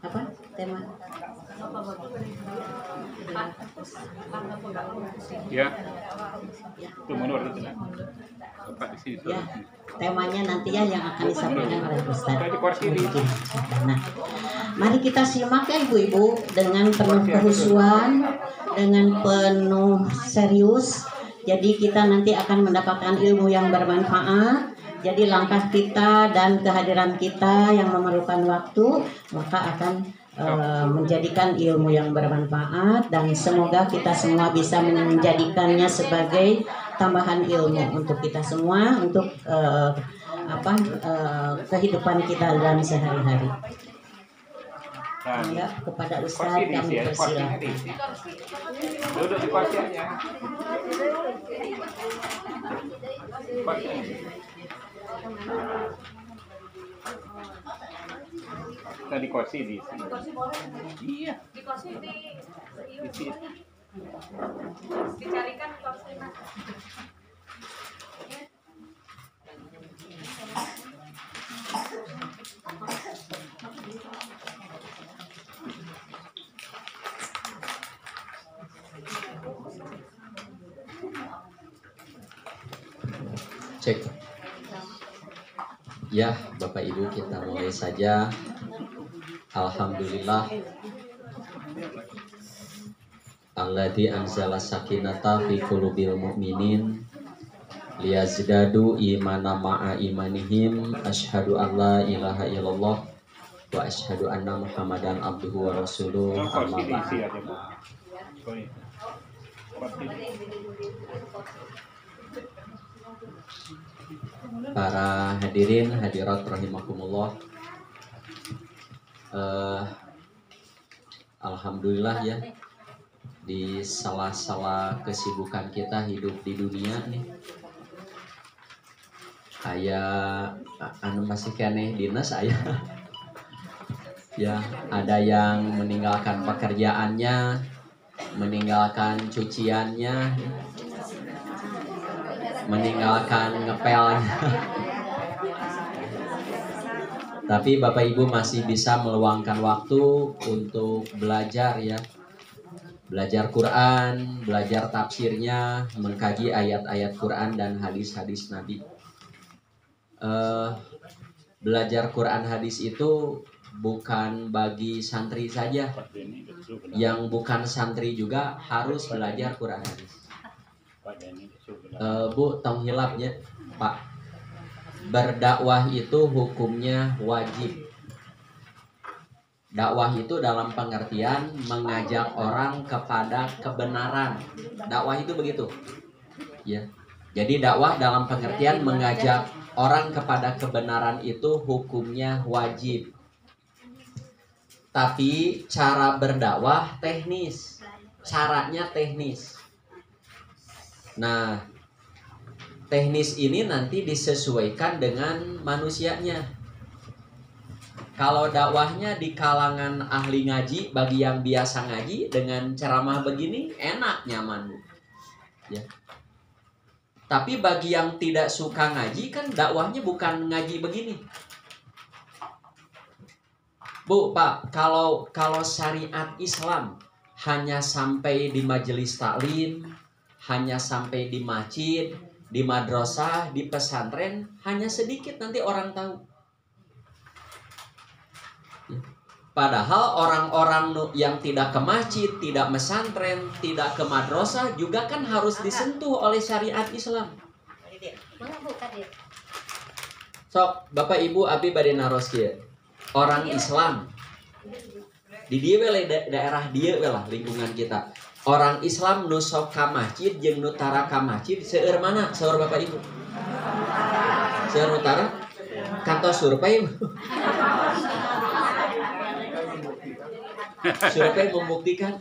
Apa tema? Ya, itu mundur itu lah. Bapak di sini. Ya, temanya nanti ya yang akan disampaikan oleh Ustaz. Nah, mari kita simak ya ibu-ibu dengan penuh kehusuan, dengan penuh serius. Jadi kita nanti akan mendapatkan ilmu yang bermanfaat. Jadi langkah kita dan kehadiran kita yang memerlukan waktu, maka akan menjadikan ilmu yang bermanfaat, dan semoga kita semua bisa menjadikannya sebagai tambahan ilmu untuk kita semua, untuk kehidupan kita dalam sehari-hari. Ya, kepada Ustaz kami persilakan. Duduk di kursi aja. Kita di kursi di sini. Iya. Di kursi di sini. Dicarikan kursi. Cek. Ya, Bapak Ibu, kita mulai saja. Alhamdulillah. Alladzi anzala sakinata fi qulubil mu'minin liyazdadu imana ma'a imanihim. Asyhadu an la ilaha illallah wa asyhadu anna Muhammadan abduhu wa rasuluh. Amma ba'du. Para hadirin hadirat rahimakumullah, alhamdulillah ya, di sela-sela kesibukan kita hidup di dunia nih, kayak masih kene dinas saya ya, ada yang meninggalkan pekerjaannya, meninggalkan cuciannya, meninggalkan ngepelnya. Tapi Bapak Ibu masih bisa meluangkan waktu untuk belajar ya. Belajar Quran, belajar tafsirnya, mengkaji ayat-ayat Quran dan hadis-hadis Nabi. Belajar Quran hadis itu bukan bagi santri saja. Yang bukan santri juga harus belajar Quran hadis. Bu, tong hilapnya Pak. Berdakwah itu hukumnya wajib. Dakwah itu dalam pengertian mengajak orang kepada kebenaran. Dakwah itu begitu. Ya. Jadi dakwah dalam pengertian mengajak orang kepada kebenaran itu hukumnya wajib. Tapi cara berdakwah teknis. Caranya teknis. Nah, teknis ini nanti disesuaikan dengan manusianya. Kalau dakwahnya di kalangan ahli ngaji, bagi yang biasa ngaji, dengan ceramah begini enak, nyaman. Ya. Tapi bagi yang tidak suka ngaji, kan dakwahnya bukan ngaji begini. Bu, Pak, kalau syariat Islam hanya sampai di majelis taklim, hanya sampai di masjid, di madrasah, di pesantren, hanya sedikit nanti orang tahu. Padahal orang-orang yang tidak ke masjid, tidak pesantren, tidak ke madrasah juga kan harus disentuh oleh syariat Islam. Sok, Bapak Ibu abi bade naros kieu. Orang Islam di dieu we daerah dieu we lah lingkungan kita. Orang Islam nu sok ka masjid jeung nu tara ka masjid seueur mana? Seueur Bapak Ibu. Seueur utara? Kantos survei. Survei membuktikan.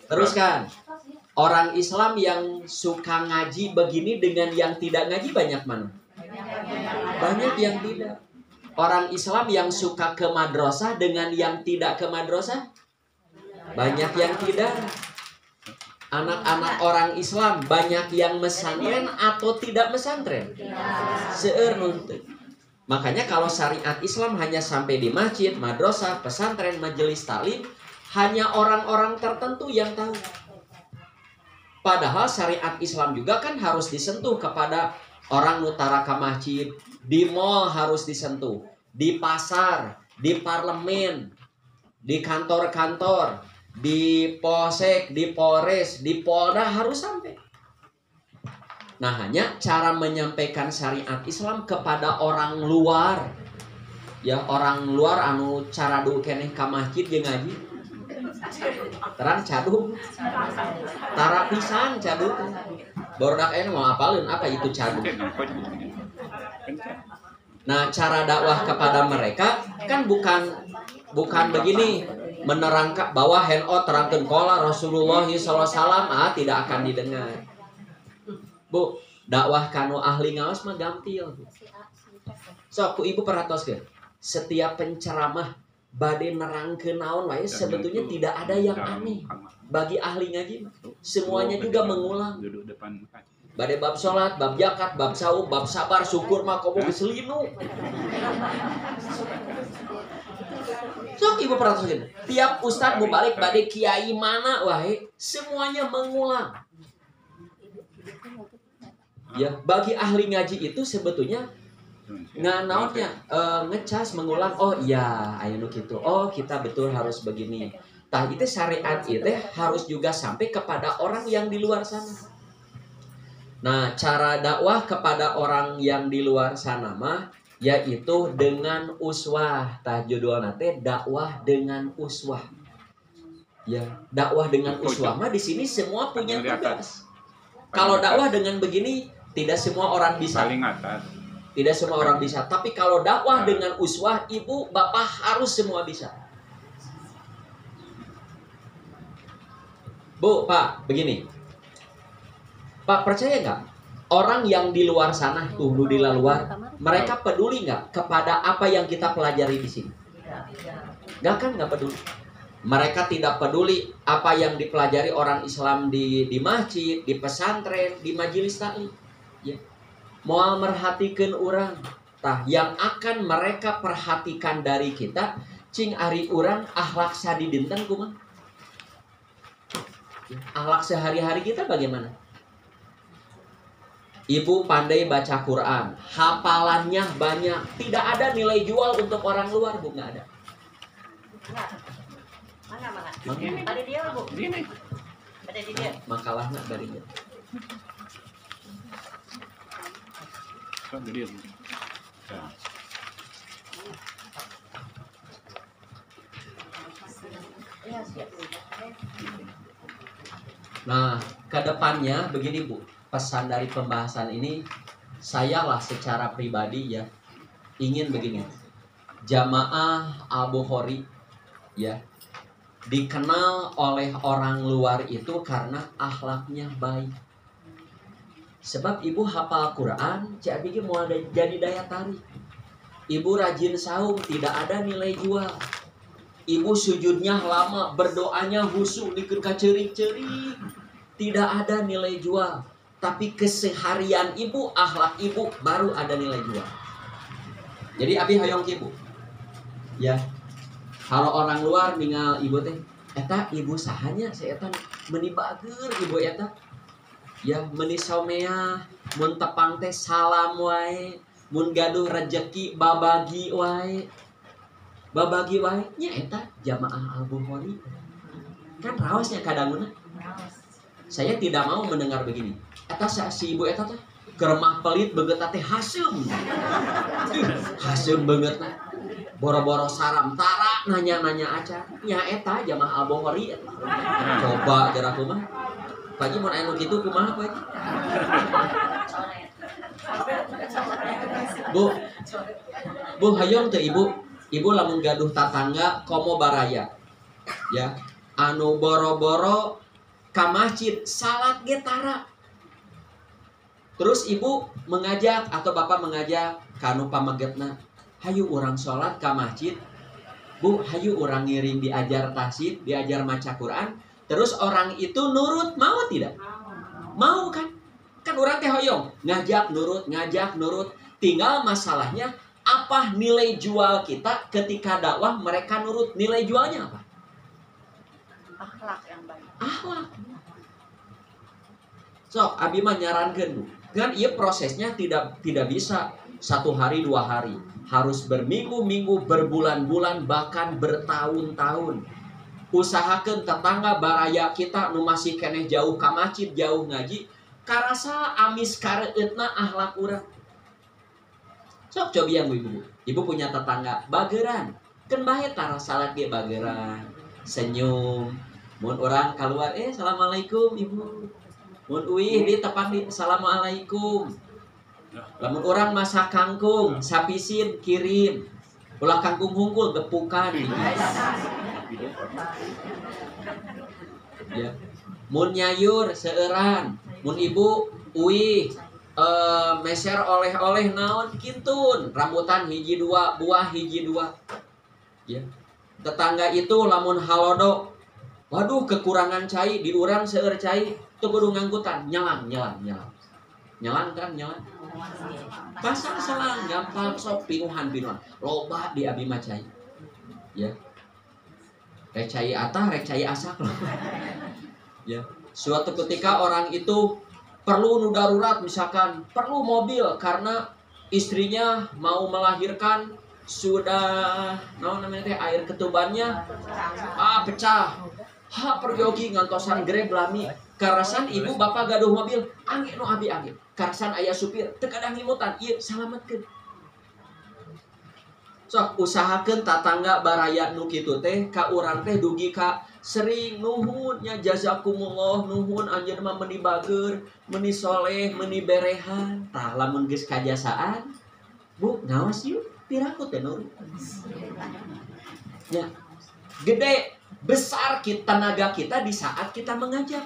Teruskan. Orang Islam yang suka ngaji begini dengan yang tidak ngaji banyak mana? Banyak yang tidak. Orang Islam yang suka ke madrasah dengan yang tidak ke madrasah banyak yang tidak. Anak-anak orang Islam banyak yang mesantren atau tidak mesantren. Seueur nuntut. Makanya kalau syariat Islam hanya sampai di masjid, madrasah, pesantren, majelis taklim, hanya orang-orang tertentu yang tahu. Padahal syariat Islam juga kan harus disentuh kepada orang nutara ke masjid, di mall harus disentuh, di pasar, di parlemen, di kantor-kantor, di polsek, di polres, di polda harus sampai. Nah, hanya cara menyampaikan syariat Islam kepada orang luar, ya orang luar anu cara du keneh ka masjid jeung ngaji. Terang cadu, tara pisan cadu. Bordak mau apalin apa itu cadu. Nah, cara dakwah kepada mereka kan bukan begini, menerangkan bahwa henok terangkan qala Rasulullah SAW tidak akan didengar. Bu, dakwah kanu ahli ngaos mah gampil. So, ku ibu perhatoskeun. Setiap penceramah bade nerangkeun naon wae sebetulnya tidak ada yang aneh. Bagi ahli ngaji semuanya juga mengulang. Bade bab salat, bab zakat, bab saum, bab sabar, syukur mah komo geus linu. So, ibu perhatoskeun. Tiap ustad mau balik bade kiai mana wae semuanya mengulang. Ya, bagi ahli ngaji itu sebetulnya naonnya ngecas mengulang, oh iya aya nu kitu. Oh, kita betul harus begini. Tah itu syariat itu harus juga sampai kepada orang yang di luar sana. Nah, cara dakwah kepada orang yang di luar sana mah yaitu dengan uswah. Tah judulna teh dakwah dengan uswah. Ya, dakwah dengan uswah mah di sini semua punya tugas. Kalau dakwah dengan begini tidak semua orang bisa. Tidak semua orang bisa. Tapi kalau dakwah dengan uswah, ibu, bapak harus semua bisa. Bu, Pak, begini. Pak, percaya nggak? Orang yang di luar sana, tuh di luar, mereka peduli nggak kepada apa yang kita pelajari di sini? Nggak kan, nggak peduli. Mereka tidak peduli apa yang dipelajari orang Islam di masjid, di pesantren, di majelis taklim. Ya. Moal merhatikeun urang. Tah yang akan mereka perhatikan dari kita cing ari urang akhlak sadi dinten kumaha? Akhlak sehari-hari kita bagaimana? Ibu pandai baca Quran, hafalannya banyak, tidak ada nilai jual untuk orang luar, Bu, nggak ada. Mana? Ada dia, Bu. Ini. Ada di dia. Makalahnya dari dia. Nah, kedepannya begini Bu, pesan dari pembahasan ini, sayalah secara pribadi ya ingin begini, jamaah Al-Bukhari ya dikenal oleh orang luar itu karena akhlaknya baik. Sebab ibu hafal Quran, cak bikin mau jadi daya tarik. Ibu rajin saum, tidak ada nilai jual. Ibu sujudnya lama, berdoanya khusyuk, dikeun kacerik-cerik. Tidak ada nilai jual. Tapi keseharian ibu, akhlak ibu baru ada nilai jual. Jadi abi hoyong ibu. Ya. Kalau orang luar ninggal ibu teh, eta ibu sahanya saya eta meuni bager ibu eta. Ya meuni somea, mun tepang teh salam wae, mun gaduh rejeki babagi wae. Babagi wae nya eta jamaah Al-Bukhari. Kan raosnya kadanguna. Saya tidak mau mendengar begini. Eta si ibu eta teh keur pelit beungeut teh haseum. Haseum beungeut teh. Boro-boro saram tara nanya-nanya aja. Nya eta jamaah Al-Bukhari. Coba geura kumaha? Pagi mun aya nu kitu kumaha Pak? Bu hayong teh ibu. Ibu lamun gaduh tatangga komo baraya. Ya, anu boro-boro ka masjid salat ge tara. Terus ibu mengajak atau bapak mengajak kanu pamagetna, hayu urang salat ka masjid. Bu, hayu urang ngiring diajar tahsid, diajar maca Quran. Terus orang itu nurut, mau tidak? Mau kan? Kan orang teh hoyong, ngajak nurut. Tinggal masalahnya apa nilai jual kita ketika dakwah mereka nurut? Nilai jualnya apa? Akhlak yang baik. Akhlak. So, abi mah nyarankeun, Bu. Kan ieu prosesnya tidak bisa 1 hari 2 hari. Harus berminggu-minggu, berbulan-bulan, bahkan bertahun-tahun. Usahakeun tetangga baraya kita nu masih keneh jauh ka masjid, jauh ngaji, karasa amis kareueutna akhlak urang. Sok coba yang ibu. Ibu punya tetangga bageran. Kan bae tara salat ge bageran. Senyum. Mun orang keluar, assalamualaikum ibu. Mun uih di tepan di assalamualaikum. Lamun orang masak kangkung, sapisin kirim. Ulah kangkung hungkul gepukan. Ya. Mun nyayur seueuran. Mun ibu uih meser oleh-oleh naon kintun, rambutan hiji 2, buah hiji 2. Ya. Tetangga itu lamun halodo, waduh kekurangan cai, di urang seueur cai, teu kudu ngangkutan, nyelang. Nyelang kan, nyelang. Pasang selang gampang sok pinuhan. Loba di abi mah cai. Ya. Rek cai atah, rek cai asak. Ya. Suatu ketika orang itu perlu nu darurat, misalkan perlu mobil karena istrinya mau melahirkan, sudah air ketubannya pecah, pergi ngantosan grab lami karasan ibu bapak gaduh mobil angge nu abi angge karasan ayah supir teu kadang ngimutan ieu salametkeun. Sok usahakeun tatangga baraya nu kitu teh ka urang teh dugi ka sering nuhun nya jazakumullah, nuhun anjeun mah meuni bager, meuni soleh, meuni berehan. Tah lamun geus kajasaan, Bu, ngaos yuk, piraku teh nurut. Ya. Gede, besar tenaga kita di saat kita mengajak.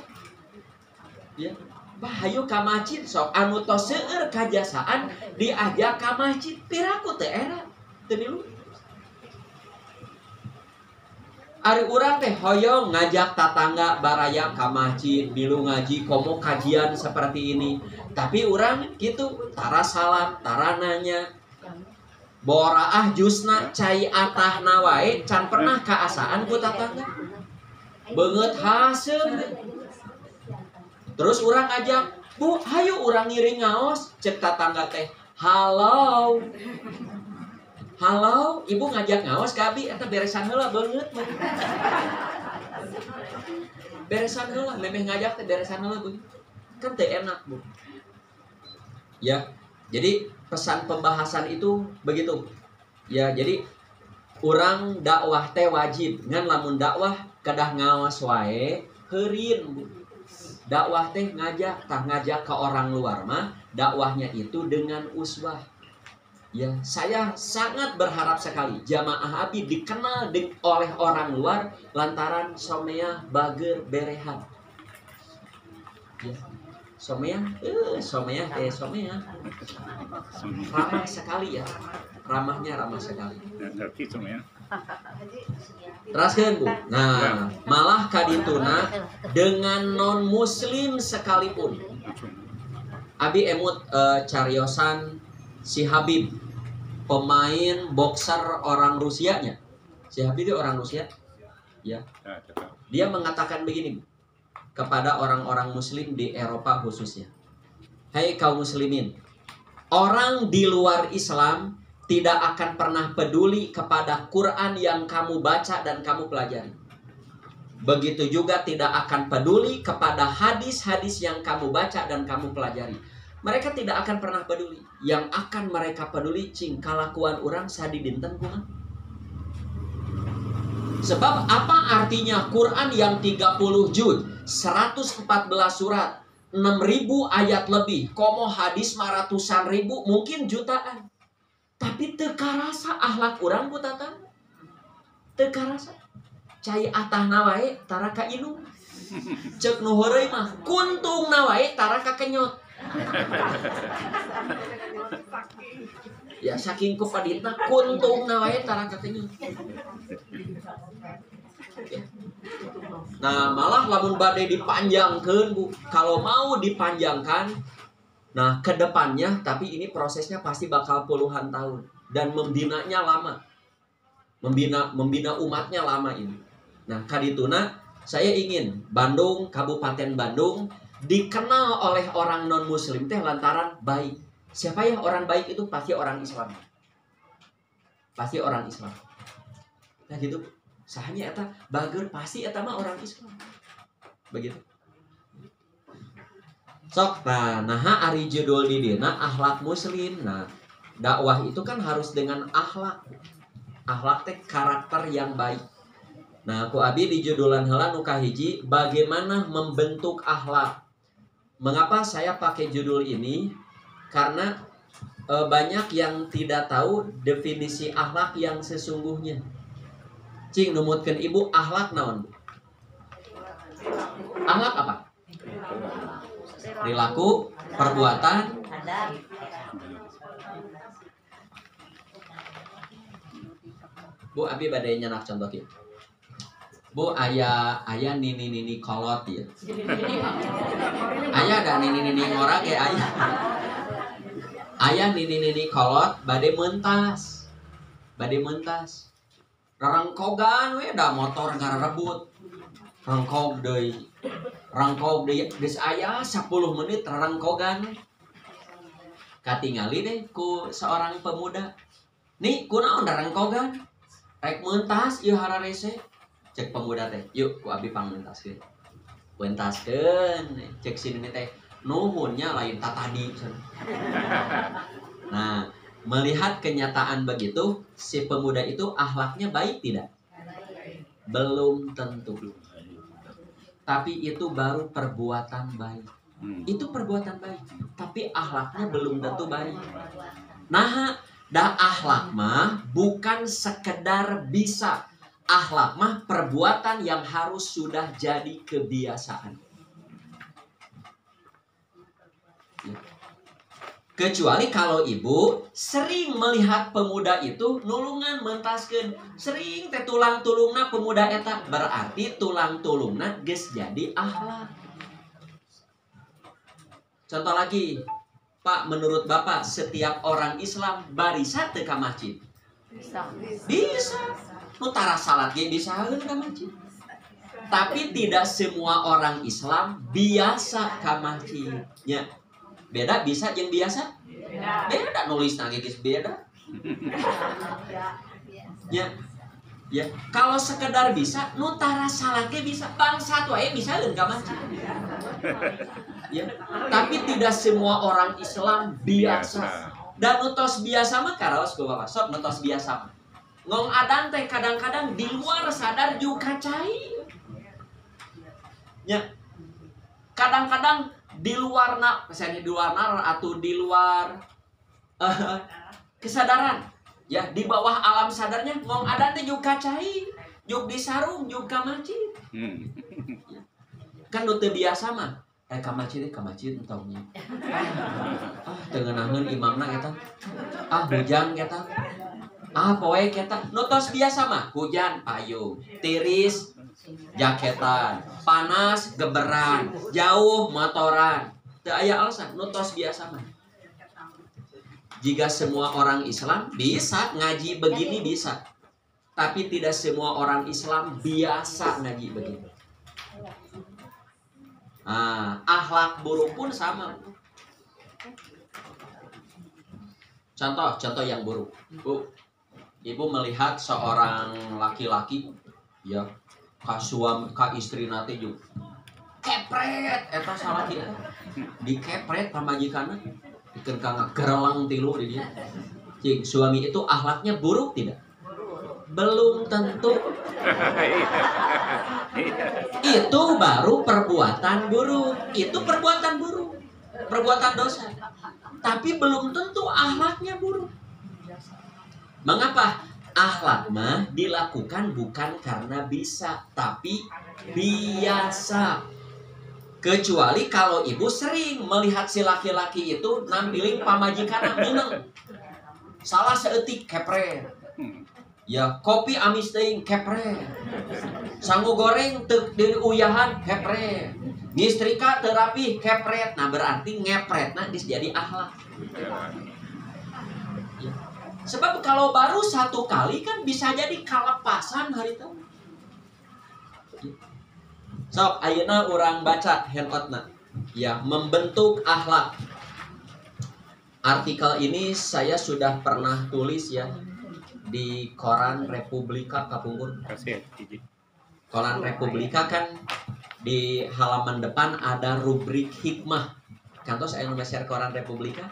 Ya. Bah, hayu ka masjid sok anu tos seueur kajasaan diajak ka masjid, piraku teh era. Teu nilu. Ari urang teh hoyong ngajak tetangga baraya ka masjid, bilu ngaji, komo kajian seperti ini. Tapi urang gitu, tara salam, tara nanya. Boraah jusna cai atahna wae can pernah kaasaan ku tetangga. Beungeut haseul. Terus urang ajak, "Bu, hayu urang ngiring ngaos." Cek tetangga teh, "Halo. Halo, ibu ngajak ngawas ke abi, eta beresan heula beungeut mah. Beresan heula, memeh ngajak teh beresan heula Bu. Kan teu enak, Bu. Ya. Jadi pesan pembahasan itu begitu. Ya, jadi urang dakwah teh wajib. Ngan lamun dakwah kedah ngawas wae heureun, Bu. Dakwah teh ngajak ke orang luar mah, dakwahnya itu dengan uswah. Ya, saya sangat berharap sekali jamaah abi dikenal oleh orang luar lantaran someah bager berehan. Ya, someah ramah sekali ya, ramahnya ramah sekali. Teraskeun Bu. Nah, malah kadituna dengan non muslim sekalipun. Abi emut cariosan si Habib, pemain boxer orang Rusianya. Si Habib itu orang Rusia. Ya. Dia mengatakan begini kepada orang-orang muslim di Eropa khususnya. Hai kaum muslimin, orang di luar Islam tidak akan pernah peduli kepada Quran yang kamu baca dan kamu pelajari. Begitu juga tidak akan peduli kepada hadis-hadis yang kamu baca dan kamu pelajari. Mereka tidak akan pernah peduli. Yang akan mereka peduli cing kalakuan orang sadi dinten kumaha. Sebab apa artinya Quran yang 30 juz, 114 surat, 6.000 ayat lebih, komo hadis ratusan ribu, mungkin jutaan. Tapi teu karasa akhlak urang ku tatang. Teu karasa. Cai atahna wae tara ka inung. Ceuk nu heureuy mah kuntungna wae tara ka kenyot. Ya saking kupaditna kuntungna wae tara ka kenyot. Nah, malah lamun bade dipanjangkeun Bu. Kalau mau dipanjangkan, nah kedepannya, tapi ini prosesnya pasti bakal puluhan tahun. dan membinanya lama. Membina umatnya lama ini. Nah, kadituna saya ingin Bandung, Kabupaten Bandung dikenal oleh orang non-muslim teh lantaran baik. Siapa ya orang baik itu? Pasti orang Islam. Pasti orang Islam. Nah gitu. Sahanya eta bager pasti eta mah orang Islam. Begitu. Sok nah ari judul di dina akhlak muslim. Nah, dakwah itu kan harus dengan akhlak. Akhlak teh karakter yang baik. Nah, ku abi di judulan heula nu kahiji bagaimana membentuk akhlak. Mengapa saya pakai judul ini? Karena banyak yang tidak tahu definisi akhlak yang sesungguhnya. Cing numutkeun ibu akhlak naon? Akhlak apa? Perilaku, perbuatan, Bu abi badai nyanak contoh kieu. Bu aya nini kolot ya. Aya ada nini ngorag ya aya. Aya nini kolot bade mentas. Rarengkogan we da motor ngarebut. Rangkog deui geus aya 10 menit rarengkogan. Katingali deh ku seorang pemuda. Nih kunaon da rangkogan? Rek mentas ieu hararese. Cek pemuda teh, yuk ku abi pangmentaskeun. Pentaskeun, cek sini teh nuhunnya lain tadi. Nah, melihat kenyataan begitu, si pemuda itu akhlaknya baik tidak? Belum tentu. Tapi itu baru perbuatan baik. Itu perbuatan baik, tapi akhlaknya belum tentu baik. Nah, da akhlak mah bukan sekedar bisa. Akhlak mah perbuatan yang harus sudah jadi kebiasaan. Kecuali kalau ibu sering melihat pemuda itu nulungan mentaskeun, sering teh tulang tulungna pemuda eta, berarti tulang tulungna geus jadi akhlak. Contoh lagi, Pak, menurut Bapak setiap orang Islam barisa teu ka masjid? Bisa. Nu tara salat ge bisaeun ka masjid. Tapi tidak semua orang Islam biasa ka masjid. Nya. Beda bisa jeung biasa? Beda nulis nage geus beda. Ya, kalau sekedar bisa nu tara salat ge bisa, bangsat wae bisaeun ka masjid. Ya, tapi tidak semua orang Islam biasa. Dan nutos biasa mah karaos ku Bapak, sok nutos biasa mah. Ngong adan teh kadang-kadang di luar sadar juga cai. Ya. Kadang-kadang di luar misalnya di luar atau di luar kesadaran. Ya, di bawah alam sadarnya ngong adan teh juga cai. Juk di sarung, juga masjid. Kan nu teu biasa mah. Ka masjid entongnya. Teu ngeunaheun imamna eta. Hujan eta. Poe kita nutos biasa mah hujan payung, tiris jaketan, panas geberan, jauh motoran. Teu aya alasan nutos biasa mah. Jika semua orang Islam bisa ngaji begini bisa. Tapi tidak semua orang Islam biasa ngaji begini. Akhlak buruk pun sama. Contoh yang buruk. Bu, ibu melihat seorang laki-laki ya ka istri nate juga kepret eta salaki dikepret pamajikanna dikeun ka gerelang tilu di dia. Cing suami itu akhlaknya buruk tidak? Belum tentu. Itu baru perbuatan buruk. Itu perbuatan buruk. Perbuatan dosa. Tapi belum tentu akhlaknya buruk. Mengapa? Akhlak mah dilakukan bukan karena bisa, tapi biasa. Kecuali kalau ibu sering melihat si laki-laki itu nampilin pamajikan meneng. Salah seetik kepret. Ya, kopi amis teuing kepret. Sangu goreng teu diuyahan kepret. Ngistrika teu rapih kepret. Nah, berarti ngepretna geus jadi akhlak. Sebab kalau baru satu kali kan bisa jadi kalepasan hari itu. Sok, ayeuna urang baca handoutna. Ya, membentuk akhlak. Artikel ini saya sudah pernah tulis ya di Koran Republika Kapungkur. Koran Republika kan di halaman depan ada rubrik hikmah. Kantos aya nu share Koran Republika.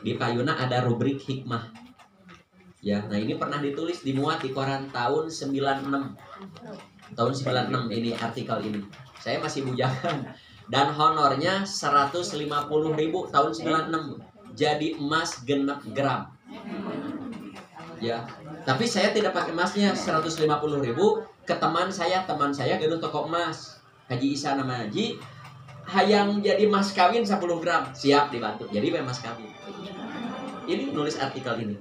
Di payuna ada rubrik hikmah. Ya, nah ini pernah ditulis dimuat di koran tahun 96. Tahun 96 ini artikel ini. Saya masih bujangan dan honornya 150.000 tahun 96. Jadi emas genep gram. Ya, tapi saya tidak pakai emasnya 150.000 ke teman saya gedung toko emas. Haji Isa nama Haji hayang jadi mas kawin 10 gram, siap dibantu. Jadi mas kawin. Ini nulis artikel ini.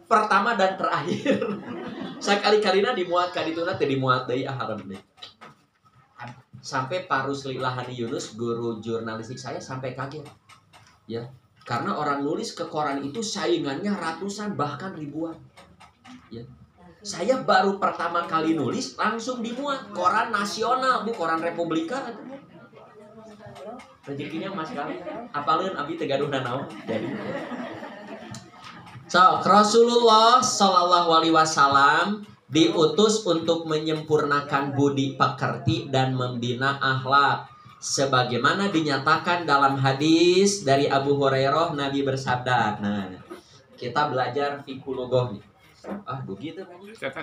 Pertama dan terakhir. Sekali-kalina dimuat ka dituna teh dimuat deui haram deui. Sampai Pak Rusli Lahani Yunus, guru jurnalistik saya sampai kaget. Ya, karena orang nulis ke koran itu saingannya ratusan bahkan ribuan. Ya. Saya baru pertama kali nulis langsung dimuat koran nasional, bu koran Republika. Rezekinya mas kali, apalun abi teh gaduh naon. Jadi so, Rasulullah Shallallahu Alaihi Wasallam diutus untuk menyempurnakan budi pekerti dan membina akhlak. Sebagaimana dinyatakan dalam hadis dari Abu Hurairah, Nabi bersabda. Nah, kita belajar fikul lughah nih. Ah, begitu kan? Geser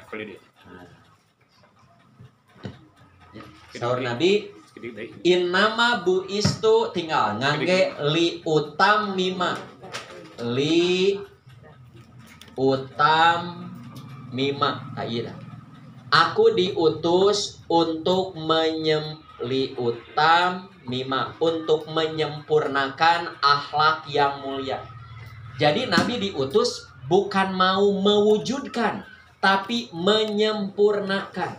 kali dia. Saur Nabi, innama buistu tinggal ngangge li utam mima ayeuna. Aku diutus untuk untuk menyempurnakan akhlak yang mulia. Jadi Nabi diutus bukan mau mewujudkan, tapi menyempurnakan.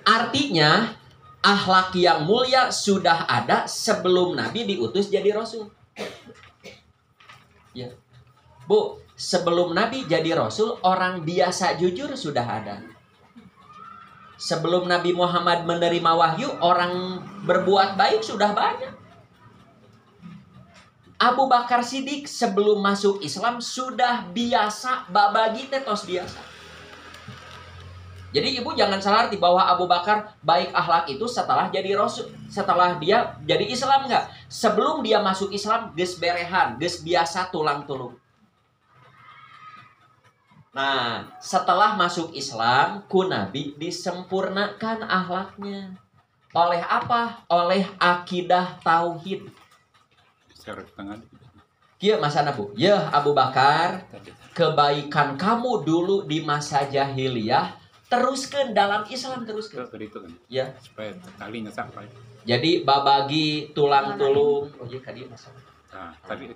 Artinya akhlak yang mulia sudah ada sebelum Nabi diutus jadi Rasul. Ya. Bu, sebelum Nabi jadi Rasul, orang biasa jujur sudah ada. Sebelum Nabi Muhammad menerima wahyu, orang berbuat baik sudah banyak. Abu Bakar Siddiq sebelum masuk Islam sudah biasa, babagi tetos biasa. Jadi ibu jangan salah arti bahwa Abu Bakar baik akhlak itu setelah jadi Rasul, setelah dia jadi Islam enggak. Sebelum dia masuk Islam, geus berehan, geus biasa tulang tulung. Nah, setelah masuk Islam, ku Nabi disempurnakan akhlaknya. Oleh apa? Oleh akidah tauhid. Kieu masana Bu. Ya Abu Bakar, kebaikan kamu dulu di masa jahiliyah teruskan dalam Islam teruskan. Ya. Supaya talinya sampai. Jadi babagi tulang tulung. Oh iya tadi masalah. Nah, tadi.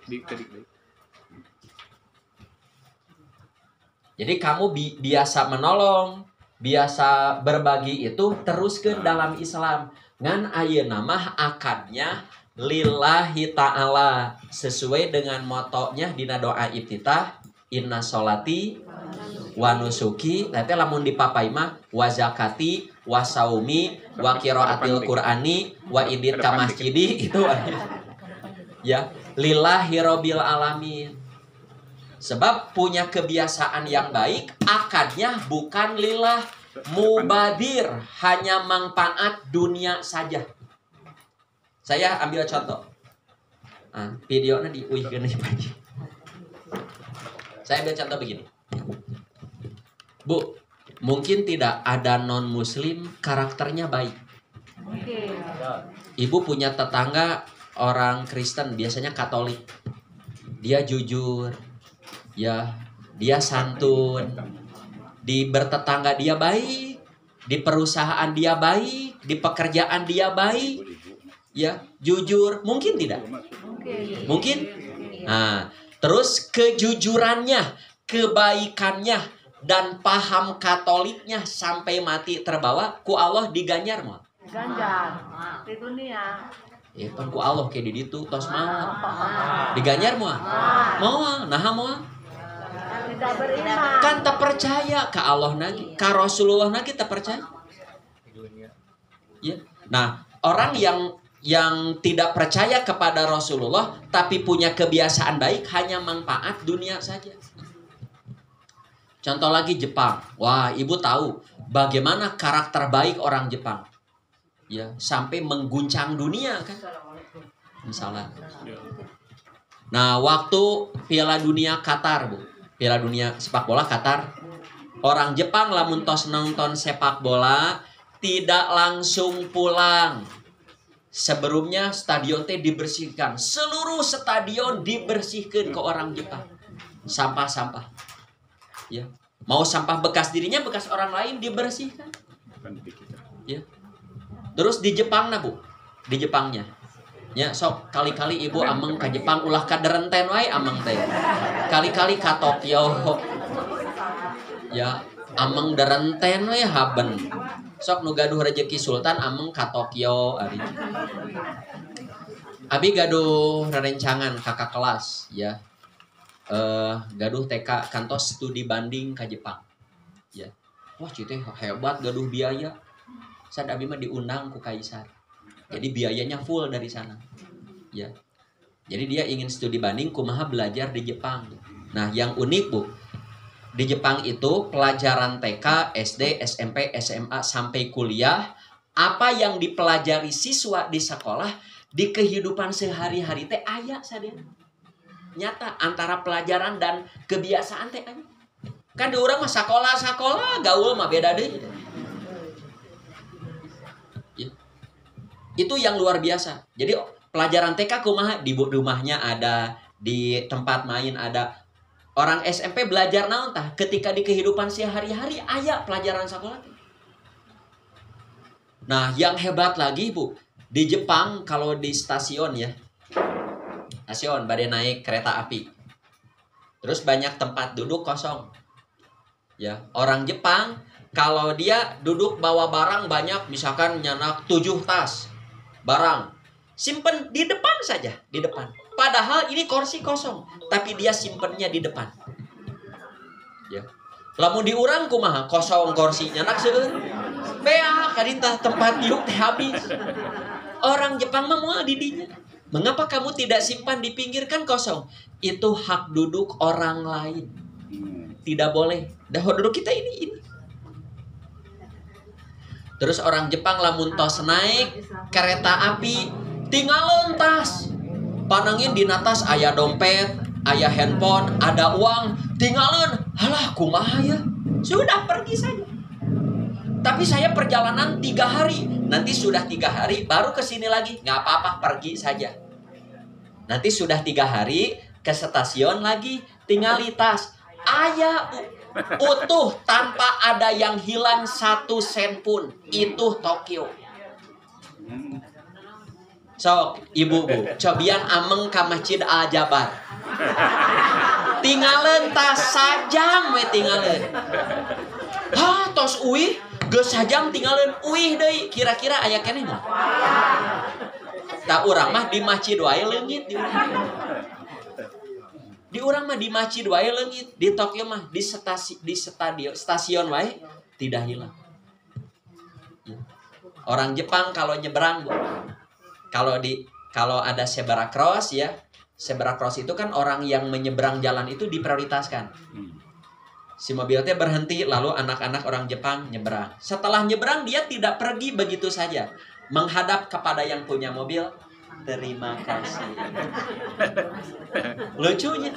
Jadi kamu biasa menolong, biasa berbagi itu teruskan dalam Islam. Ngan ayeuna mah akadnya lillahi ta'ala sesuai dengan motonya dina doa iftitah inna sholati wa nusuki teh lamun dipapai mah wa zakati wa saumi wa qiraatil qur'ani wa idit ka masjidi itu ya lillahi rabbil alamin. Sebab punya kebiasaan yang baik akadnya bukan lillah, mubadir, hanya manfaat dunia saja. Saya ambil contoh. Videonya diuihkeun pagi. Saya ambil contoh begini. Bu, mungkin tidak ada non-muslim karakternya baik. Ibu punya tetangga orang Kristen, biasanya Katolik. Dia jujur, ya, dia santun. Di bertetangga dia baik, di perusahaan dia baik, di pekerjaan dia baik. Ya, jujur, mungkin tidak? Mungkin. Nah, terus kejujurannya, kebaikannya, dan paham Katoliknya sampai mati terbawa ku Allah diganjar mau. Ganjar di dunia. pan ku Allah kayak di ditu tos mah. Diganyar moal. Moal, naha moal. Tidak beriman. Kan tak percaya ka Allah lagi, ka Rasulullah lagi tak percaya. Ya. Nah, orang yang tidak percaya kepada Rasulullah tapi punya kebiasaan baik hanya manfaat dunia saja. Contoh lagi Jepang. Wah, ibu tahu bagaimana karakter baik orang Jepang. Ya, sampai mengguncang dunia kan. Misalnya. Nah, waktu Piala Dunia Qatar, Bu. Piala Dunia sepak bola Qatar. Orang Jepang lamun tos nonton sepak bola tidak langsung pulang. Sebelumnya stadion teh dibersihkan. Seluruh stadion dibersihkan ke orang Jepang. Sampah-sampah. Ya. Mau sampah bekas dirinya, bekas orang lain dibersihkan. Ya. Terus di Jepang nah, Bu. Di Jepangnya. Ya, sok kali-kali ibu ameng ke Jepang ulah ka derenten wae ameng teh. Kali-kali ka Tokyo. Ya, ameng derenten we haben. Sok nu gaduh rezeki sultan ameng ka Tokyo ari. Abi gaduh rerencangan kakak kelas ya. Gaduh TK kantos studi banding ka Jepang. Ya. Wah, cieu teh hebat gaduh biaya. Sad abi mah diundang ku kaisar. Jadi biayanya full dari sana. Ya. Jadi dia ingin studi banding kumaha belajar di Jepang. Nah, yang unik, Bu. Di Jepang itu pelajaran TK, SD, SMP, SMA sampai kuliah, apa yang dipelajari siswa di sekolah di kehidupan sehari-hari teh aya sadena. Nyata antara pelajaran dan kebiasaan teh aya. Kan di urang mah sakola gaul mah beda deui. Ya. Itu yang luar biasa. Jadi pelajaran TK kumaha di rumahnya ada, di tempat main ada. Orang SMP belajar naon tah ketika di kehidupan sehari-hari aya pelajaran sekolah. Nah, yang hebat lagi, Bu, di Jepang kalau di stasiun ya. Stasiun badai naik kereta api. Terus banyak tempat duduk kosong. Ya, orang Jepang kalau dia duduk bawa barang banyak, misalkan nyanak 7 tas barang, simpen di depan saja, di depan. Padahal ini kursi kosong, tapi dia simpennya di depan. Ya. Lamun di urang kumaha kosong kursinya nak seueur. Bea kadita tempat duduk teh habis. Orang Jepang mah moal di dinya. Mengapa kamu tidak simpan di pinggir kan kosong? Itu hak duduk orang lain. Tidak boleh. Dah duduk kita ini. Terus orang Jepang lamun tos naik kereta api tinggalin tas. Panangin di atas aya dompet, aya handphone, ada uang, tinggalin. Halah kumaha ya. Sudah pergi saja. Tapi saya perjalanan 3 hari. Nanti sudah 3 hari baru ke sini lagi. Nggak apa-apa, pergi saja. Nanti sudah 3 hari ke stasiun lagi, tinggali tas. Aya utuh tanpa ada yang hilang 1 sen pun. Itu Tokyo. Sok, ibu, Bu, cobian ameng ka Masjid Al-Jabar. Tinggalin tas sajam we tinggalin. Hah, tos uih, geus sajam tinggalin uih deui. Kira-kira aya keneh mah. Da urang mah di masjid wae leungit di urang. Di urang mah di masjid wae leungit, di Tokyo mah di stasiun wae tidak hilang. Orang Jepang kalau nyebrang, Bu. Kalau ada zebra cross ya, zebra cross itu kan orang yang menyeberang jalan itu diprioritaskan. Si mobil teh berhenti, lalu anak-anak orang Jepang nyeberang. Setelah nyeberang dia tidak pergi begitu saja, menghadap kepada yang punya mobil. Terima kasih. Lucunya.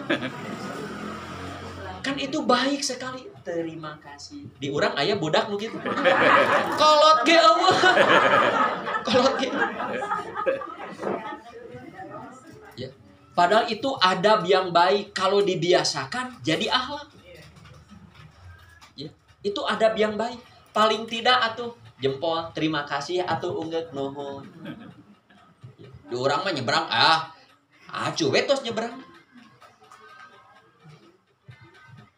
Kan itu baik sekali. Terima kasih. Di urang aya budak nu kitu. Kolot ge eueuh. Kolot ge. Ya. Padahal itu adab yang baik kalau dibiasakan jadi akhlak. Ya. Itu adab yang baik. Paling tidak atuh jempol terima kasih atuh ungeuk nuhun. Di urang mah nyebrang acuh we tos nyebrang.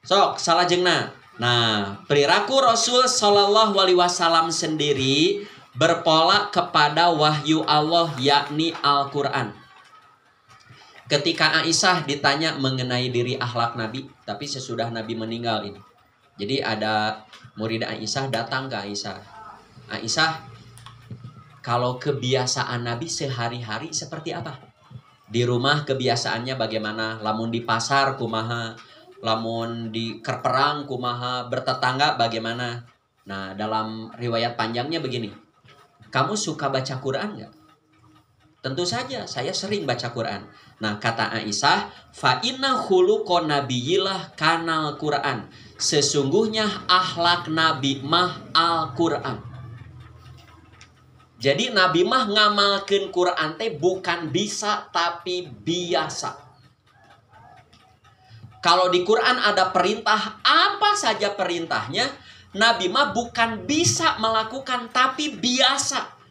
Sok salajengna. Nah, perilaku Rasul Shallallahu Alaihi Wasallam sendiri berpola kepada wahyu Allah yakni Al-Quran. Ketika Aisyah ditanya mengenai diri akhlak Nabi, tapi sesudah Nabi meninggal ini. Jadi ada murid Aisyah datang ke Aisyah. Aisyah, kalau kebiasaan Nabi sehari-hari seperti apa? Di rumah kebiasaannya bagaimana? Lamun di pasar kumaha? Lamun di kerperang kumaha? Bertetangga bagaimana? Nah, dalam riwayat panjangnya begini. Kamu suka baca Quran nggak? Tentu saja, saya sering baca Quran. Nah, kata Aisyah, fa inna khuluqan nabiyillah kanal Quran. Sesungguhnya akhlak Nabi mah Al-Quran. Jadi Nabi mah ngamalkeun Quran teh bukan bisa tapi biasa. Kalau di Quran ada perintah, apa saja perintahnya, Nabi mah bukan bisa melakukan tapi biasa.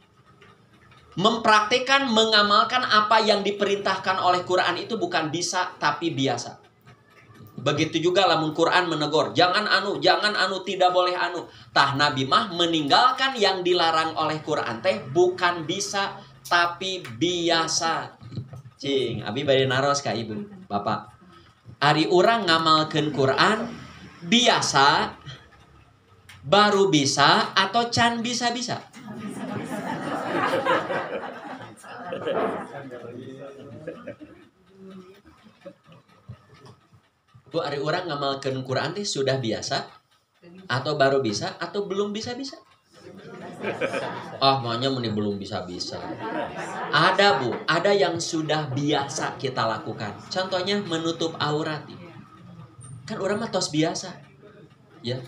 Mempraktikkan, mengamalkan apa yang diperintahkan oleh Quran itu bukan bisa tapi biasa. Begitu juga lamun Quran menegur, jangan anu, tidak boleh anu. Tah Nabi mah meninggalkan yang dilarang oleh Quran teh bukan bisa tapi biasa. Cing, abi bade naros ka ibu, bapak. Ari urang ngamalkeun Quran biasa, baru bisa atau can bisa-bisa. Bu, ari orang ngamalkeun Quran teh sudah biasa atau baru bisa atau belum bisa-bisa? Maunya meni belum bisa-bisa. Ada Bu, ada yang sudah biasa kita lakukan. Contohnya menutup aurat. Kan orang mah tos biasa. Ya.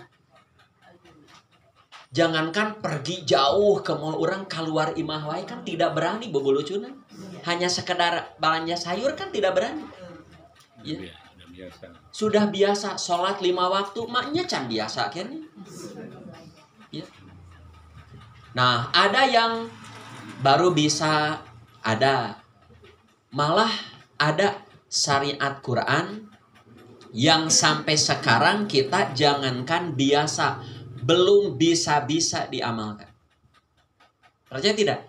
Jangankan pergi jauh ke mall, orang keluar imah wae kan tidak berani bobolucuna. Hanya sekedar belanja sayur kan tidak berani. Ya. Sudah biasa sholat 5 waktu, maknya can biasa kan? Ya. Nah, ada yang baru bisa, ada malah ada syariat Quran yang sampai sekarang kita jangankan biasa, belum bisa-bisa diamalkan. Percaya tidak?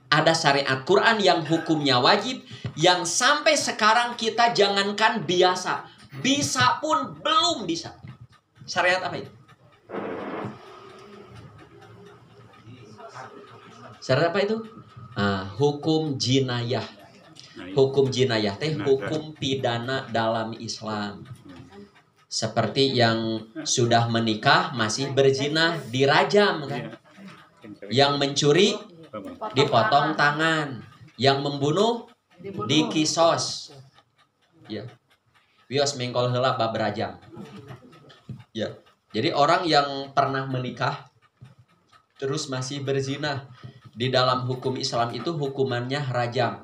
Ada syariat Quran yang hukumnya wajib, yang sampai sekarang kita jangankan biasa, bisa pun belum bisa. Syariat apa itu? Syariat apa itu? Hukum jinayah. Hukum jinayah teh hukum pidana dalam Islam. Seperti yang sudah menikah masih berzina dirajam kan? Yang mencuri dipotong tangan, yang membunuh dikisos. Ya. Wios mengkol heula bab rajam. Ya. Jadi orang yang pernah menikah terus masih berzina, di dalam hukum Islam itu hukumannya rajam.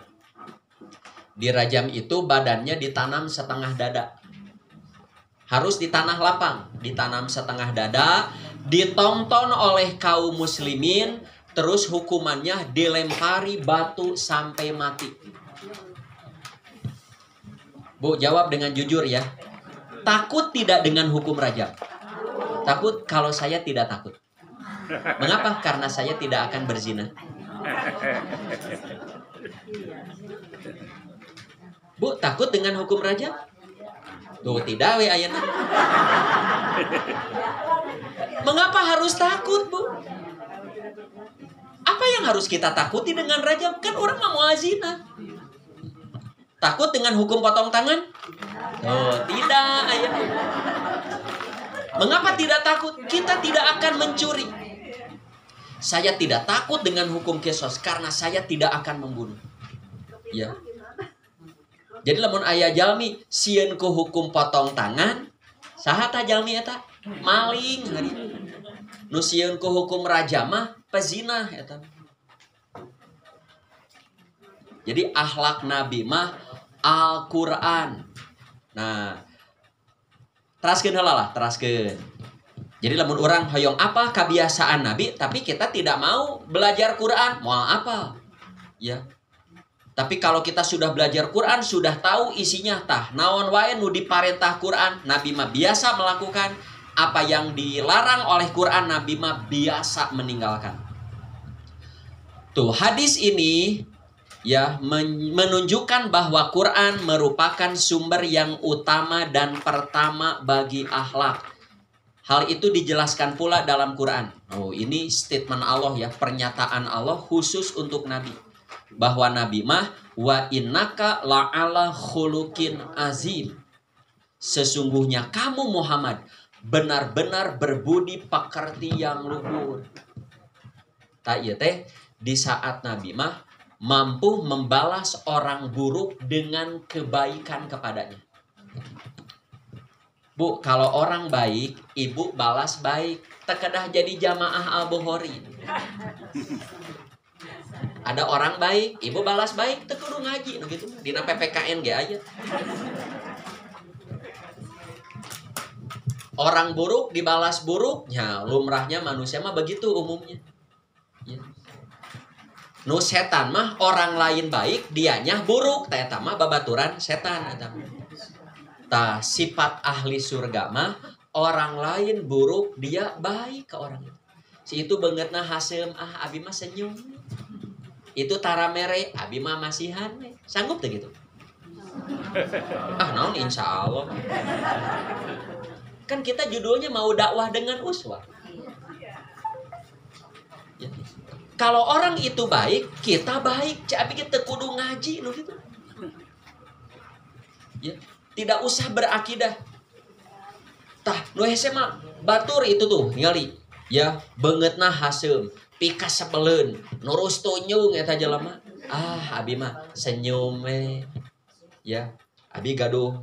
Di rajam itu badannya ditanam setengah dada. Harus di tanah lapang, ditanam setengah dada, ditonton oleh kaum muslimin, terus hukumannya dilempari batu sampai mati. Bu, jawab dengan jujur ya. Takut tidak dengan hukum rajam? Takut? Kalau saya tidak takut. Mengapa? Karena saya tidak akan berzina. Bu, takut dengan hukum rajam? Tuh, tidak we ayana. Mengapa harus takut, Bu? Apa yang harus kita takuti dengan rajam? Kan orang mau zina. Takut dengan hukum potong tangan? Oh, tidak, ayah. Mengapa tidak takut? Kita tidak akan mencuri. Saya tidak takut dengan hukum kisos karena saya tidak akan membunuh. Ya. Jadi lamun aya jalmi sieun ku hukum potong tangan, saha ta jalmi eta? Maling hari. Nu sieun ku hukum rajam mah pezina eta. Jadi akhlak Nabi mah Al-Quran. Nah, teraskeun heula lah, teraskeun. Jadi lamun orang hoyong apa kebiasaan Nabi, tapi kita tidak mau belajar Quran, moal apa? Ya. Tapi kalau kita sudah belajar Quran, sudah tahu isinya tah naon wae nu diparentah Quran, Nabi mah biasa melakukan, apa yang dilarang oleh Quran, Nabi mah biasa meninggalkan. Tuh, hadis ini ya menunjukkan bahwa Quran merupakan sumber yang utama dan pertama bagi akhlak. Hal itu dijelaskan pula dalam Quran. Oh, ini statement Allah ya, pernyataan Allah khusus untuk Nabi. Bahwa Nabi mah wa innaka la'ala khuluqin azim. Sesungguhnya kamu Muhammad benar-benar berbudi pekerti yang luhur. Tak iya teh, di saat Nabi mah mampu membalas orang buruk dengan kebaikan kepadanya. Bu, kalau orang baik, ibu balas baik. Terkedah jadi jamaah Al-Bukhari. Ada orang baik, ibu balas baik, tekudu ngaji gitu. Dina PPKN ge aya. Orang buruk dibalas buruk, ya lumrahnya manusia mah begitu umumnya. Ya. Nu setan mah orang lain baik, dianya buruk, teh mah babaturan setan eta. Tah sifat ahli surga mah orang lain buruk, dia baik ke orang itu. Si itu beungeutna haseum, abi mah senyum. Itu tara mere, abi mah masihan. Sanggup teh gitu? Naon insyaallah. Kan kita judulnya mau dakwah dengan uswah. Ya. Kalau orang itu baik, kita baik. Tapi kita kudu ngaji loh gitu. Ya, tidak usah berakidah. Tah, nu hese mah batur itu tuh, ningali. Ya, beungeutna haseum, pika sebeleun, nurus tunyung eta jelema. Abi mah senyum we. Ya, abi gaduh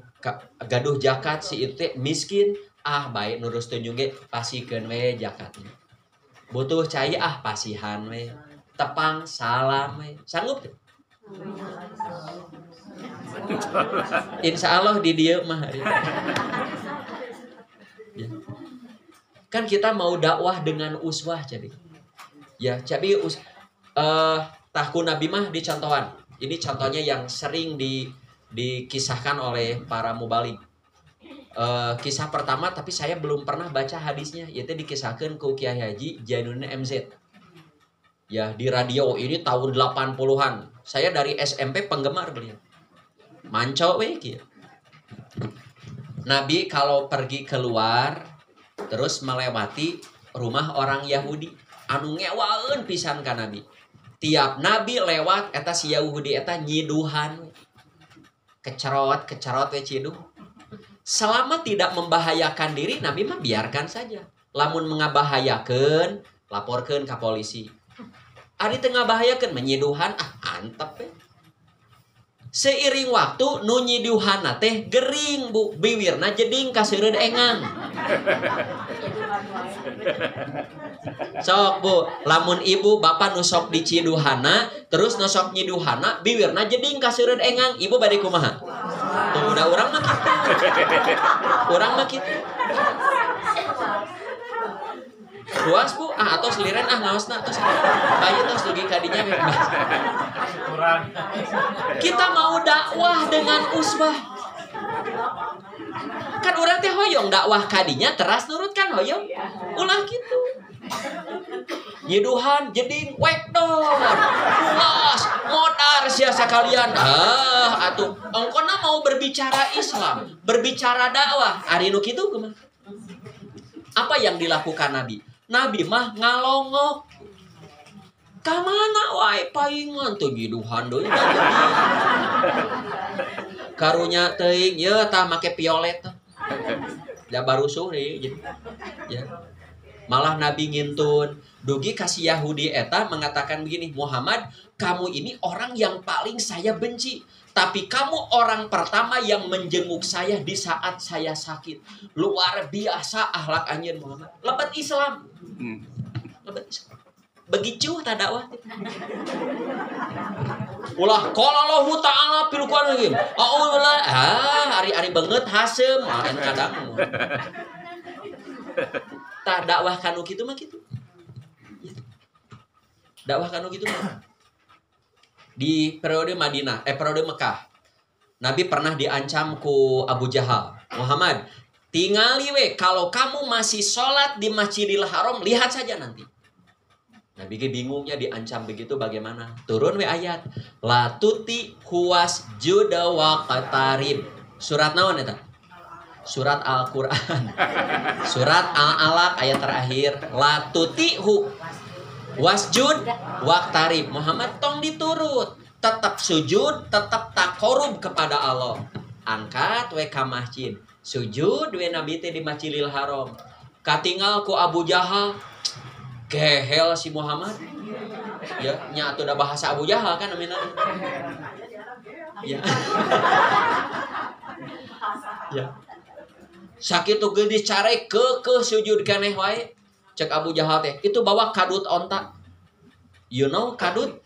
zakat si itu miskin. Baik nurus tunjung ge pasikeun we zakatnya. Butuh cai pasihan we. Tepang salam we. Sanggup teh? Insya Allah di dieu mah. Ya. Kan kita mau dakwah dengan uswah jadi. Ya, jadi tahun Nabi mah dicontohan. Ini contohnya yang sering dikisahkan oleh para mubaligh. Kisah pertama tapi saya belum pernah baca hadisnya, yaitu dikisahkan ku Kiai Haji Jainuddin MZ. Ya, di radio ini tahun 80-an. Saya dari SMP penggemar beliau. Manco we kieu. Nabi kalau pergi keluar terus melewati rumah orang Yahudi anu ngewaeun pisan ka Nabi. Tiap Nabi lewat eta si Yahudi eta nyiduhan. Kecerot we ciduh. Selama tidak membahayakan diri, Nabi mah biarkan saja. Lamun mengabahayakeun, laporkeun ke polisi. Ari teu ngabahayakeun menyiduhan, antep we. Seiring waktu nu nyiduhanna teh gering Bu, biwirna jeding ka seureud engang. Sok Bu, lamun ibu bapak nu sok diciduhanna, terus nu sok nyiduhanna, biwirna jeding ka seureud engang, ibu bade kumaha? Tuh udah urang mah kitu. Urang mah kitu. Puas Bu, atau seliren ngaosna tos. Bayu tos dugi kadinya bebas. Kita mau dakwah dengan uswah. Kan urang teh hoyong dakwah kadinya teras nurut kan hoyong. Ulah gitu. Nyiduhan jeding wekdor. Pulas, modar sia sakalian. Atuh engkona mau berbicara Islam, berbicara dakwah. Ari nu kitu kumaha? Apa yang dilakukan Nabi? Nabi mah ngalongok. Ka mana wae paingan teu nyiduhan deui. Karunya teuing ye tah make piolet teh. Da barusuh deui ya. Malah Nabi ngintun, dugi kasih Yahudi eta mengatakan begini, Muhammad, kamu ini orang yang paling saya benci. Tapi kamu orang pertama yang menjenguk saya di saat saya sakit. Luar biasa akhlak anjeun Muhammad. Lebat Islam. Lebat Islam. Begitu ta dakwah. Ulah qala Allahu ta'ala fil Qur'an lagi. Ari-ari beungeut haseum kadang. Ta dakwah kanu kitu mah kitu. Dakwah kanu kitu mah. Di periode Madinah, periode Mekah, Nabi pernah diancam ku Abu Jahal. Muhammad, tingali we, kalau kamu masih sholat di Masjidil Haram, lihat saja nanti. Nabi ge bingungnya diancam begitu bagaimana? Turun we ayat. La tuti huwas juda wa qatarib. Surat naon eta? Surat Al-Qur'an. Surat Al-Alaq ayat terakhir. La tuti hu wasjud waqtarib. Muhammad tong diturut. Tetap sujud, tetap takorub kepada Allah. Angkat we ka masjid. Sujud we Nabi teh di Masjidil Haram. Katinggal ku Abu Jahal. Gehel si Muhammad. Ya, nya atuh da bahasa Abu Jahal kan namina. Ya. Ya. Sakitu geus dicare ke sujud keneh wae. Cek Abu Jahal teh, itu bawa kadut onta. You know kadut?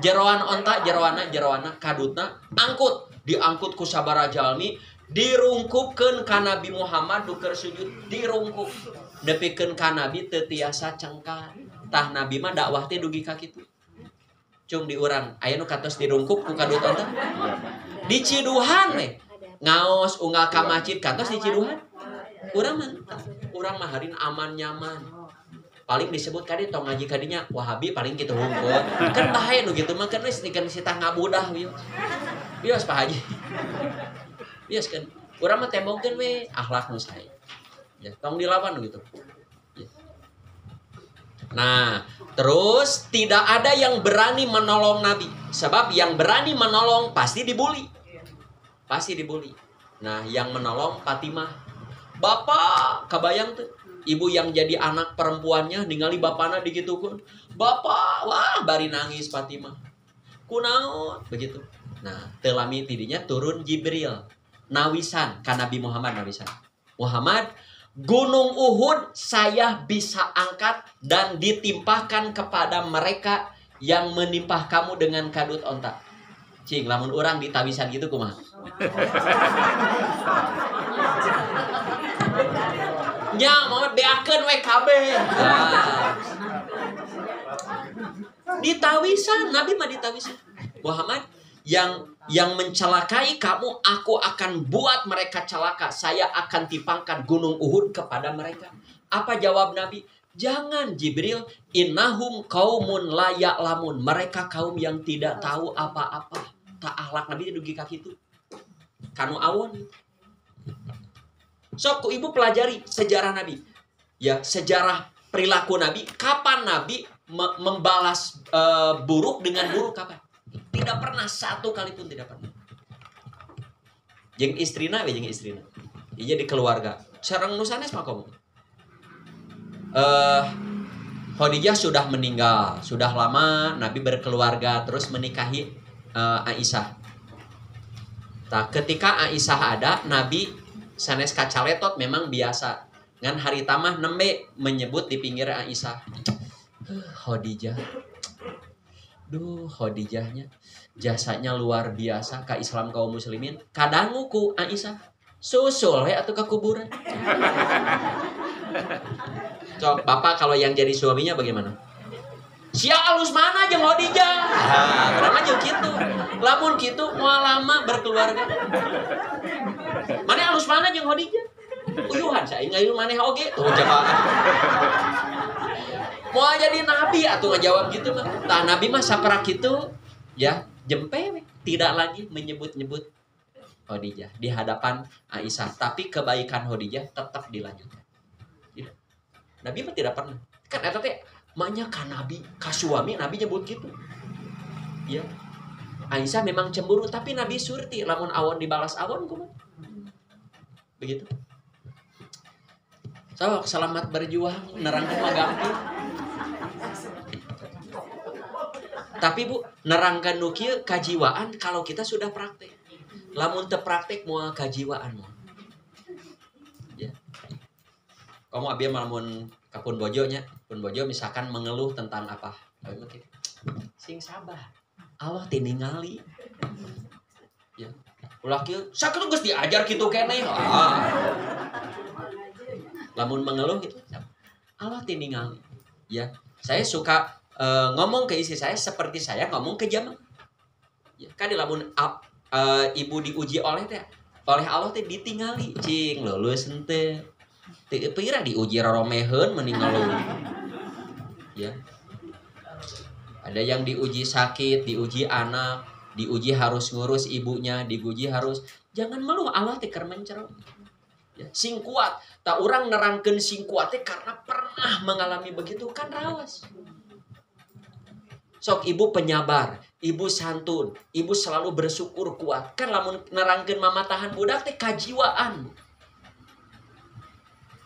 Jeroan onta, jeroana kadutna angkut, diangkut ku sabaraha jalmi, dirungkupkeun ka Nabi Muhammad duker sujud, dirungkup. Nepikeun ka Nabi teu tiasa cengkar. Tah Nabi mah dakwah teh dugi ka kitu. Cung di urang, aya nu katos dirungkup ku kadut onta. Di Ciduhan we. Ngaos unggal ka masjid katos di Ciduhan. Urang mah harin aman nyaman. Paling disebut kadi tong ngaji kadinya Wahabi paling kitu hungkul. Kan bahaya nu kitu mah kan geus dikeun sitah ngabudah wieu. Bios Pak Haji. Bios kan. Urang mah tembongkeun we akhlak nu sae. Ya, tong dilawan gitu. Ya. Nah, terus tidak ada yang berani menolong Nabi. Sebab yang berani menolong pasti dibully. Pasti dibully. Nah, yang menolong Fatimah. Bapak, kabayang tuh. Ibu yang jadi anak perempuannya ningali bapana digitukeun. Bapak, wah bari nangis Fatimah. Kunaon begitu. Nah, teu lami tidinya turun Jibril. Nawisan ka Nabi Muhammad nawisan. Muhammad, Gunung Uhud saya bisa angkat dan ditimpahkan kepada mereka yang menimpah kamu dengan kadut onta. Cing, lamun orang ditawisan gitu kumaha? Nya mau beakeun we kabeh. Ditawisan, Nabi mah ditawisan. Muhammad yang mencelakai kamu, aku akan buat mereka celaka. Saya akan timpangkan gunung Uhud kepada mereka. Apa jawab Nabi? Jangan Jibril, innahum qaumun la ya'lamun. Mereka kaum yang tidak tahu apa-apa. Tak akhlak Nabi dugi ka kitu. Kanu awon. Sok ku ibu pelajari sejarah Nabi. Ya, sejarah perilaku Nabi. Kapan Nabi membalas buruk dengan buruk kapan? Tidak pernah, satu kali pun tidak pernah. Jeung istrina we jeung istrina. Ieu di keluarga. Sareng nu sanes mah kamu. Khadijah sudah meninggal, sudah lama Nabi berkeluarga terus menikahi Aisyah. Nah, ketika Aisyah ada, Nabi sanes kacaletot memang biasa. Ngan hari tamah nembe menyebut di pinggir Aisyah. Khadijah. Duh, Khadijahnya jasanya luar biasa ka Islam kaum muslimin. Kadangu ku Aisyah. Susul we atuh ka kuburan. Cok, Bapak kalau yang jadi suaminya bagaimana? Sia alus mana jeung Khadijah? Berapa jeung kitu. Lamun kitu moal lama berkeluarga. Mane alus mana jeung Khadijah? Uyuhan saing ngayun maneh oge. Tuh jawab. Mau jadi nabi atau ngejawab gitu mah. Tah nabi mah saperak kitu ya, jempe we. Tidak lagi menyebut-nyebut Khadijah di hadapan Aisyah, tapi kebaikan Khadijah tetap dilanjutkan. Tidak. Nabi mah tidak pernah. Kan eta teh manya ka nabi, ka suami nabi nyebut gitu. Ya. Aisyah memang cemburu tapi Nabi surti lamun awon dibalas awon kumaha. Begitu. So, selamat berjuang, nerangkeun mah gampang. Tapi Bu, nerangkan nu kieu kajiwaan kalau kita sudah praktek. Lamun teu praktek moal kajiwaan mah. Ya. Kamu abi lamun ka Pun Bojo nya, Pun Bojo misalkan mengeluh tentang apa? Sing sabar. Allah teh ningali. Ya. Ulah kieu, sakitu geus diajar kitu keneh. Lamun mengeluh gitu. Allah teh ningali. Ya. Saya suka ngomong ke istri saya seperti saya ngomong ke jamaah. Ya, kan lamun ibu diuji oleh Allah teh ditingali, cing lulus henteu. Teu pira diuji roromeheun mending ngeluh. Ya. Ada yang diuji sakit, diuji anak, diuji harus ngurus ibunya, diuji harus jangan meluh Allah teh keur mencerot. Ya, sing kuat, tak orang nerangkeun sing kuat teh karena pernah mengalami begitu kan rawas. Sok ibu penyabar, ibu santun, ibu selalu bersyukur kuat. Kan lamun nerangkeun mamatahan budak teh kajiwaan.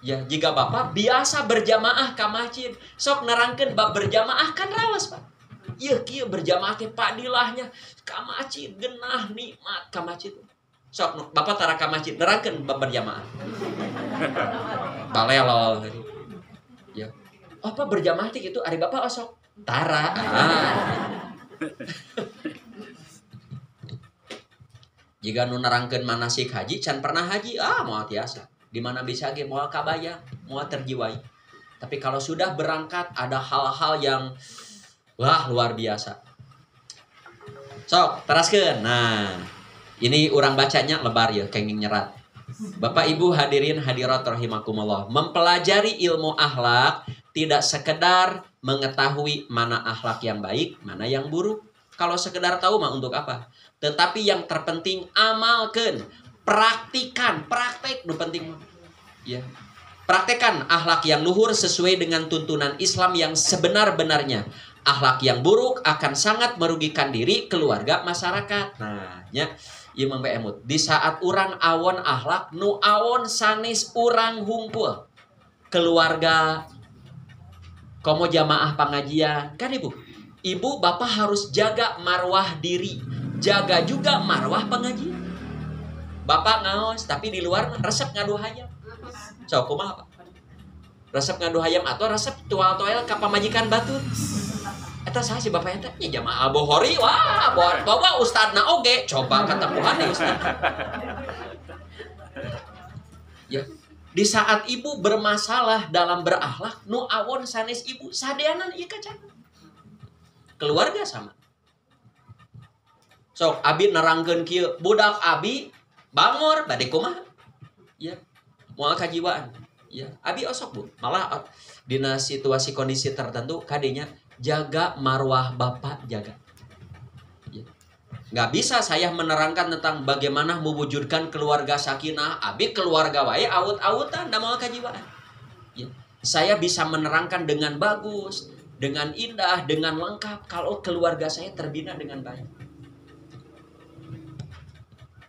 Ya, jika Bapak biasa berjamaah ka masjid, sok nerangkeun bab berjamaah kan rawas, Pak. Ieu kieu berjamaah teh padilahnya ka masjid geunah nikmat ka masjid. Sok Bapak tara ka masjid nerangkeun bab berjamaah. Balelol. Ya. Apa berjamaah teh kitu ari Bapak sok tara. Jika nu nerangkeun manasik haji can pernah haji, moal tiasa. Di mana bisa ge moal kabayang, moal terjiwai. Tapi kalau sudah berangkat ada hal-hal yang wah luar biasa. Sok, teraskeun. Nah, ini orang bacanya lebar ya, kenging nyerat. Bapak Ibu hadirin hadirat rahimakumullah. Mempelajari ilmu akhlak tidak sekedar mengetahui mana akhlak yang baik, mana yang buruk. Kalau sekedar tahu mah untuk apa? Tetapi yang terpenting amalkan, praktikan, praktek nu penting. Ya. Praktekan akhlak yang luhur sesuai dengan tuntunan Islam yang sebenar-benarnya. Akhlak yang buruk akan sangat merugikan diri, keluarga, masyarakat. Nah, nya ieu mah emut. Di saat urang awon akhlak, nu awon sanes urang hungkul. Keluarga, komo jamaah pengajian, kan Ibu? Ibu, Bapak harus jaga marwah diri, jaga juga marwah pengajian. Bapak ngaos, tapi di luar resep ngadu hayam. So, kumaha Pak? Resep ngadu hayam atau resep tual-tual ka pamajikan batur. Eta saha si Bapak eta? Ya jamaah bohori, wah, bawa ustadna oge, coba ketemuan nih ustad. Ya, di saat ibu bermasalah dalam berakhlak, nu awon sanes ibu sadeanan ieu kacan. Keluarga sama. Sok abi nerangkeun kieu, budak abi bangor bade kumaha? Ya, moal kajiwaan. Ya, abi osok Bu. Malah dina situasi kondisi tertentu kadenya jaga marwah Bapak, jaga. Ya. Nggak bisa saya menerangkan tentang bagaimana mewujudkan keluarga sakinah. Abi keluarga wae awut-awutan, da moal kajiwaan. Ya. Saya bisa menerangkan dengan bagus, dengan indah, dengan lengkap kalau keluarga saya terbina dengan baik.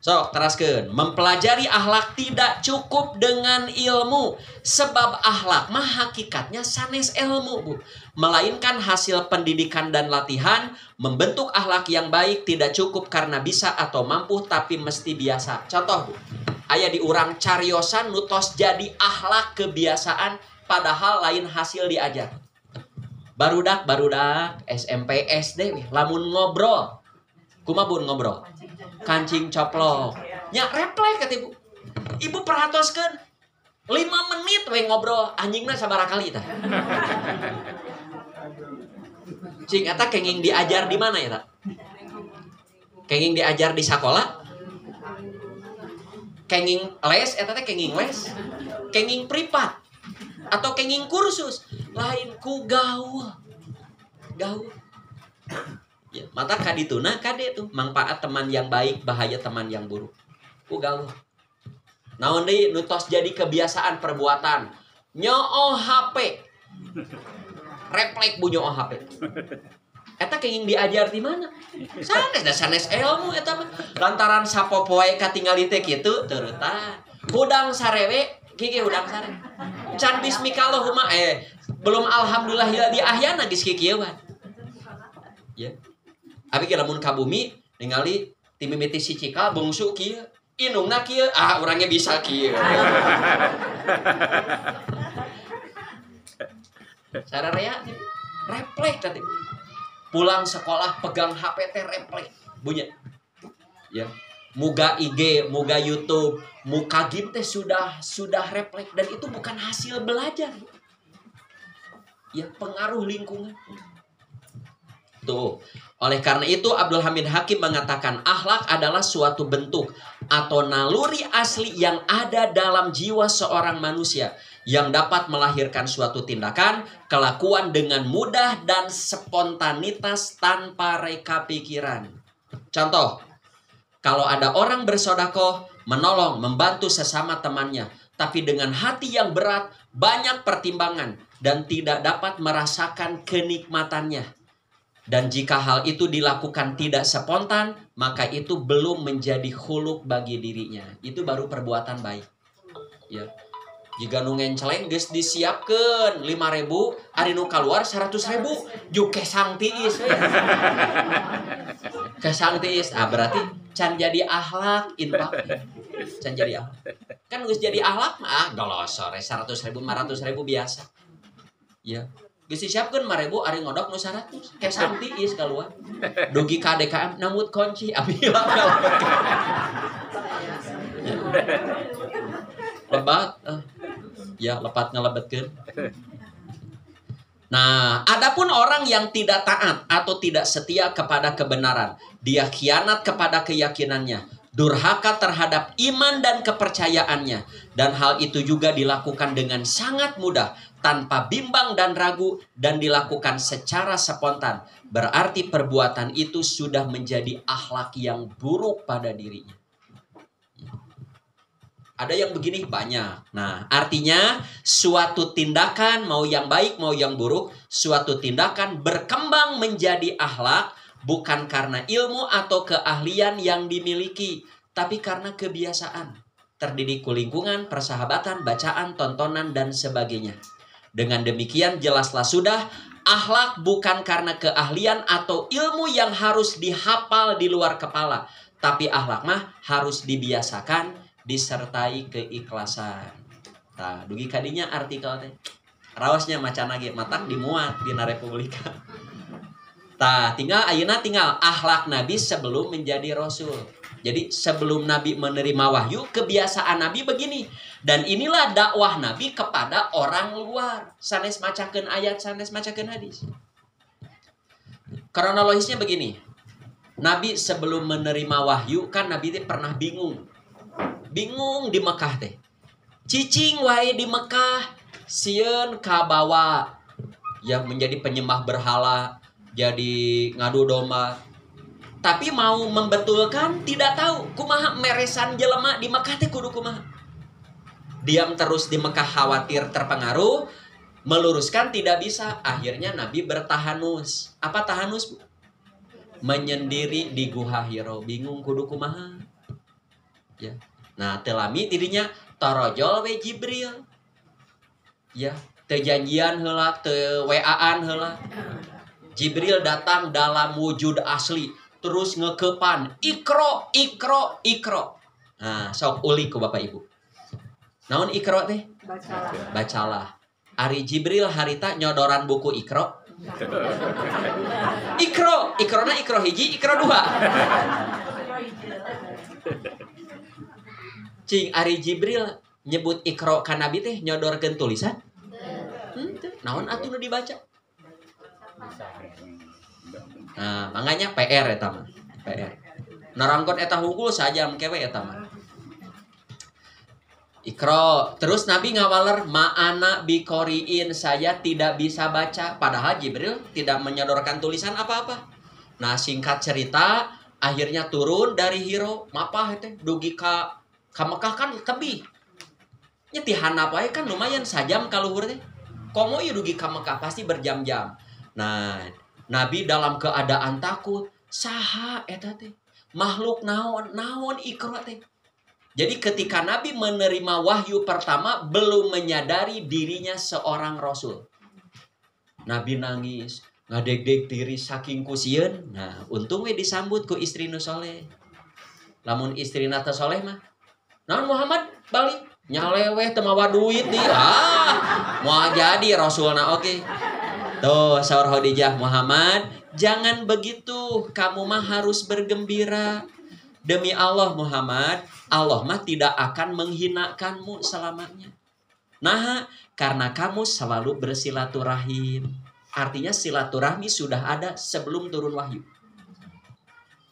Sok, teraskeun. Mempelajari akhlak tidak cukup dengan ilmu. Sebab akhlak mah hakikatnya sanes ilmu, Bu. Melainkan hasil pendidikan dan latihan. Membentuk akhlak yang baik tidak cukup karena bisa atau mampu, tapi mesti biasa. Contoh, Bu. Aya di urang cariosan nutos jadi akhlak kebiasaan, padahal lain hasil diajar. Barudak SMP SD lamun ngobrol. Kumaha bun ngobrol? Kancing coplok. Nya replek kata Ibu. Ibu perhatoskeun 5 menit we ngobrol, anjingna sabaraha kali tah. Cing eta kenging diajar di mana ya, Ta? Kenging diajar di sekolah? Kenging les eta teh kenging les? Kenging privat? Atau kenging kursus? Lain ku gaul. Gaul. Ya, mata kadituna kade tuh manfaat teman yang baik, bahaya teman yang buruk. Gaul. Naon deui nutos jadi kebiasaan perbuatan. Nyoo HP. Refleks bu nyoo HP. Eta kenging diajar di mana? Sanes ilmu eta mah. Lantaran sapopoe katingali teh kitu teuretan. Hudang sarewe, gigi hudang sarewe. Can bismikallahumma belum alhamdulillah di ahyana geus kieu we. Ya. Abi ke lamun ka bumi ningali ti mimiti si cikal bungsu kieu, indungna kieu, urangnya bisa kieu. Sararea refleks tadi. Pulang sekolah pegang HP teh refleks bunyi. Ya. Muga IG, muga YouTube, muka game teh sudah refleks dan itu bukan hasil belajar. Ya, pengaruh lingkungan. Tuh. Oleh karena itu Abdul Hamid Hakim mengatakan akhlak adalah suatu bentuk atau naluri asli yang ada dalam jiwa seorang manusia yang dapat melahirkan suatu tindakan, kelakuan dengan mudah dan spontanitas tanpa reka pikiran. Contoh, kalau ada orang bersedekah, menolong, membantu sesama temannya, tapi dengan hati yang berat, banyak pertimbangan dan tidak dapat merasakan kenikmatannya. Dan jika hal itu dilakukan tidak spontan, maka itu belum menjadi khuluk bagi dirinya. Itu baru perbuatan baik. Ya. Jika nu ngenceleng geus disiapkeun 5.000, ari nu kaluar 100.000, juk kesang tiis. Kesang tiis. Berarti can jadi akhlak infak. Can jadi akhlak. Kan geus jadi akhlak mah golosor 100.000, 500.000 biasa. Ya. Geus disiapkeun 5.000 ari ngodok nu 100. Kesang tiis kaluar. Dugi ka DKM namut kunci abi lebat. Ya, lepat ngelebetkeun. Nah, adapun orang yang tidak taat atau tidak setia kepada kebenaran, dia khianat kepada keyakinannya, durhaka terhadap iman dan kepercayaannya, dan hal itu juga dilakukan dengan sangat mudah, tanpa bimbang dan ragu, dan dilakukan secara spontan. Berarti perbuatan itu sudah menjadi akhlak yang buruk pada dirinya. Ada yang begini banyak. Nah, artinya suatu tindakan mau yang baik mau yang buruk, suatu tindakan berkembang menjadi akhlak bukan karena ilmu atau keahlian yang dimiliki, tapi karena kebiasaan, terdidik lingkungan, persahabatan, bacaan, tontonan dan sebagainya. Dengan demikian jelaslah sudah, akhlak bukan karena keahlian atau ilmu yang harus dihafal di luar kepala, tapi akhlak mah harus dibiasakan disertai keikhlasan. Nah, dugi kadinya artikel teh. Raosnya macan lagi matak dimuat dina Republika. Tah, ayeuna tinggal akhlak Nabi sebelum menjadi rasul. Jadi sebelum Nabi menerima wahyu, kebiasaan Nabi begini. Dan inilah dakwah Nabi kepada orang luar. Sanes macakeun ayat, sanes macakeun hadis. Kronologisnya begini. Nabi sebelum menerima wahyu kan Nabi pernah bingung di Mekah teh. Cicing wae di Mekah, sieun kabawa yang menjadi penyembah berhala, jadi ngadu domba. Tapi mau membetulkan tidak tahu kumaha meresan jelema di Mekah teh kudu kumaha. Diam terus di Mekah khawatir terpengaruh, meluruskan tidak bisa. Akhirnya Nabi bertahanus. Apa tahanus, Bu? Menyendiri di Gua Hiro, bingung kudu kumaha. Ya. Nah, telami dirinya torojol we Jibril. Ya, teu janjian heula, teu WA-an heula. Jibril datang dalam wujud asli, terus ngekepan, Iqra, Iqra, Iqra. Nah, sok uli ku Bapak Ibu. Naon Iqra teh? Bacalah. Bacalah. Ari Jibril harita nyodoran buku Iqra. Iqra, Iqrana Iqra hiji, Iqra 2. Cing Ari Jibril nyebut Iqra ka Nabi teh nyodorkeun tulisan? Naon atuh nu dibaca? Nah, makanya PR eta mah. PR. Narangkot eta hungkul sajam kewe eta mah. Iqra, terus Nabi ngawaler ma'ana biqoriin, saya tidak bisa baca, padahal Jibril tidak menyodorkan tulisan apa-apa. Nah, singkat cerita, akhirnya turun dari Hiro, mapah teh dugi ka Mekah kan tebih. Nya ti handap wae kan lumayan sajam ka luhur teh. Komo ieu dugi ka Mekah pasti berjam-jam. Nah, Nabi dalam keadaan takut, saha eta teh? Makhluk naon Iqra teh. Jadi ketika Nabi menerima wahyu pertama belum menyadari dirinya seorang rasul. Nabi nangis, ngadeg-deg diri saking kusieun. Nah, untung we disambut ku istri nu soleh. Lamun istrina teu soleh mah naon Muhammad balik nyaleweh teu mawa duit di. Moal jadi rasulna oke. Tuh saur Khadijah, Muhammad, jangan begitu, kamu mah harus bergembira. Demi Allah Muhammad, Allah mah tidak akan menghinakanmu selamanya. Nah, karena kamu selalu bersilaturahim. Artinya silaturahmi sudah ada sebelum turun wahyu.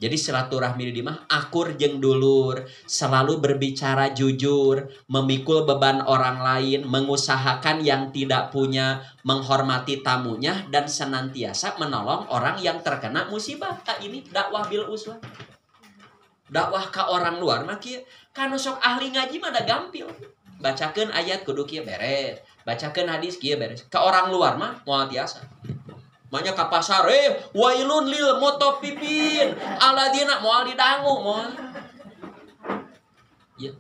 Jadi silaturahmi di mah akur jeung dulur, selalu berbicara jujur, memikul beban orang lain, mengusahakan yang tidak punya, menghormati tamunya, dan senantiasa menolong orang yang terkena musibah. Ini dakwah bil uswah. Dakwah ke orang luar mah kieu, kana sok ahli ngaji mah da gampil. Bacakeun ayat kudu kieu beres, bacakeun hadis kieu beres. Ke orang luar mah moal tiasa. Makanya ke pasar, wailun lil mutafifin alladzina moal didangu moal. Ya.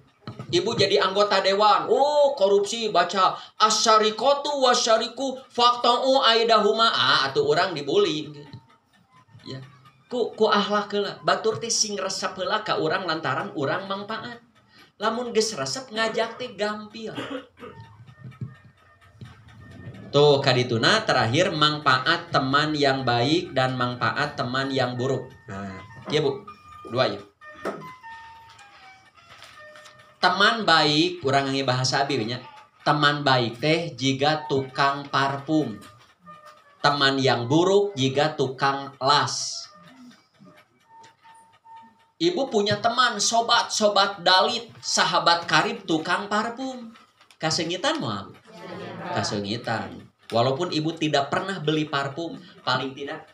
Ibu jadi anggota dewan, korupsi, baca asyarikatu wasyariku faqta'u aidahuma, atuh urang dibully. Ya. Ku akhlak heula, batur teh sing resep heula ka urang lantaran urang mangpaat. Lamun geus resep ngajak teh gampil. Tuh kadituna terakhir manfaat teman yang baik dan manfaat teman yang buruk. Nah, iya Bu, dua ya. Teman baik, kurang nge bahasa abi nya. Teman baik teh jika tukang parfum. Teman yang buruk jika tukang las. Ibu punya teman, sobat dalit, sahabat karib tukang parfum. Kasengitan moal. Kasengitan. Walaupun ibu tidak pernah beli parfum, paling tidak,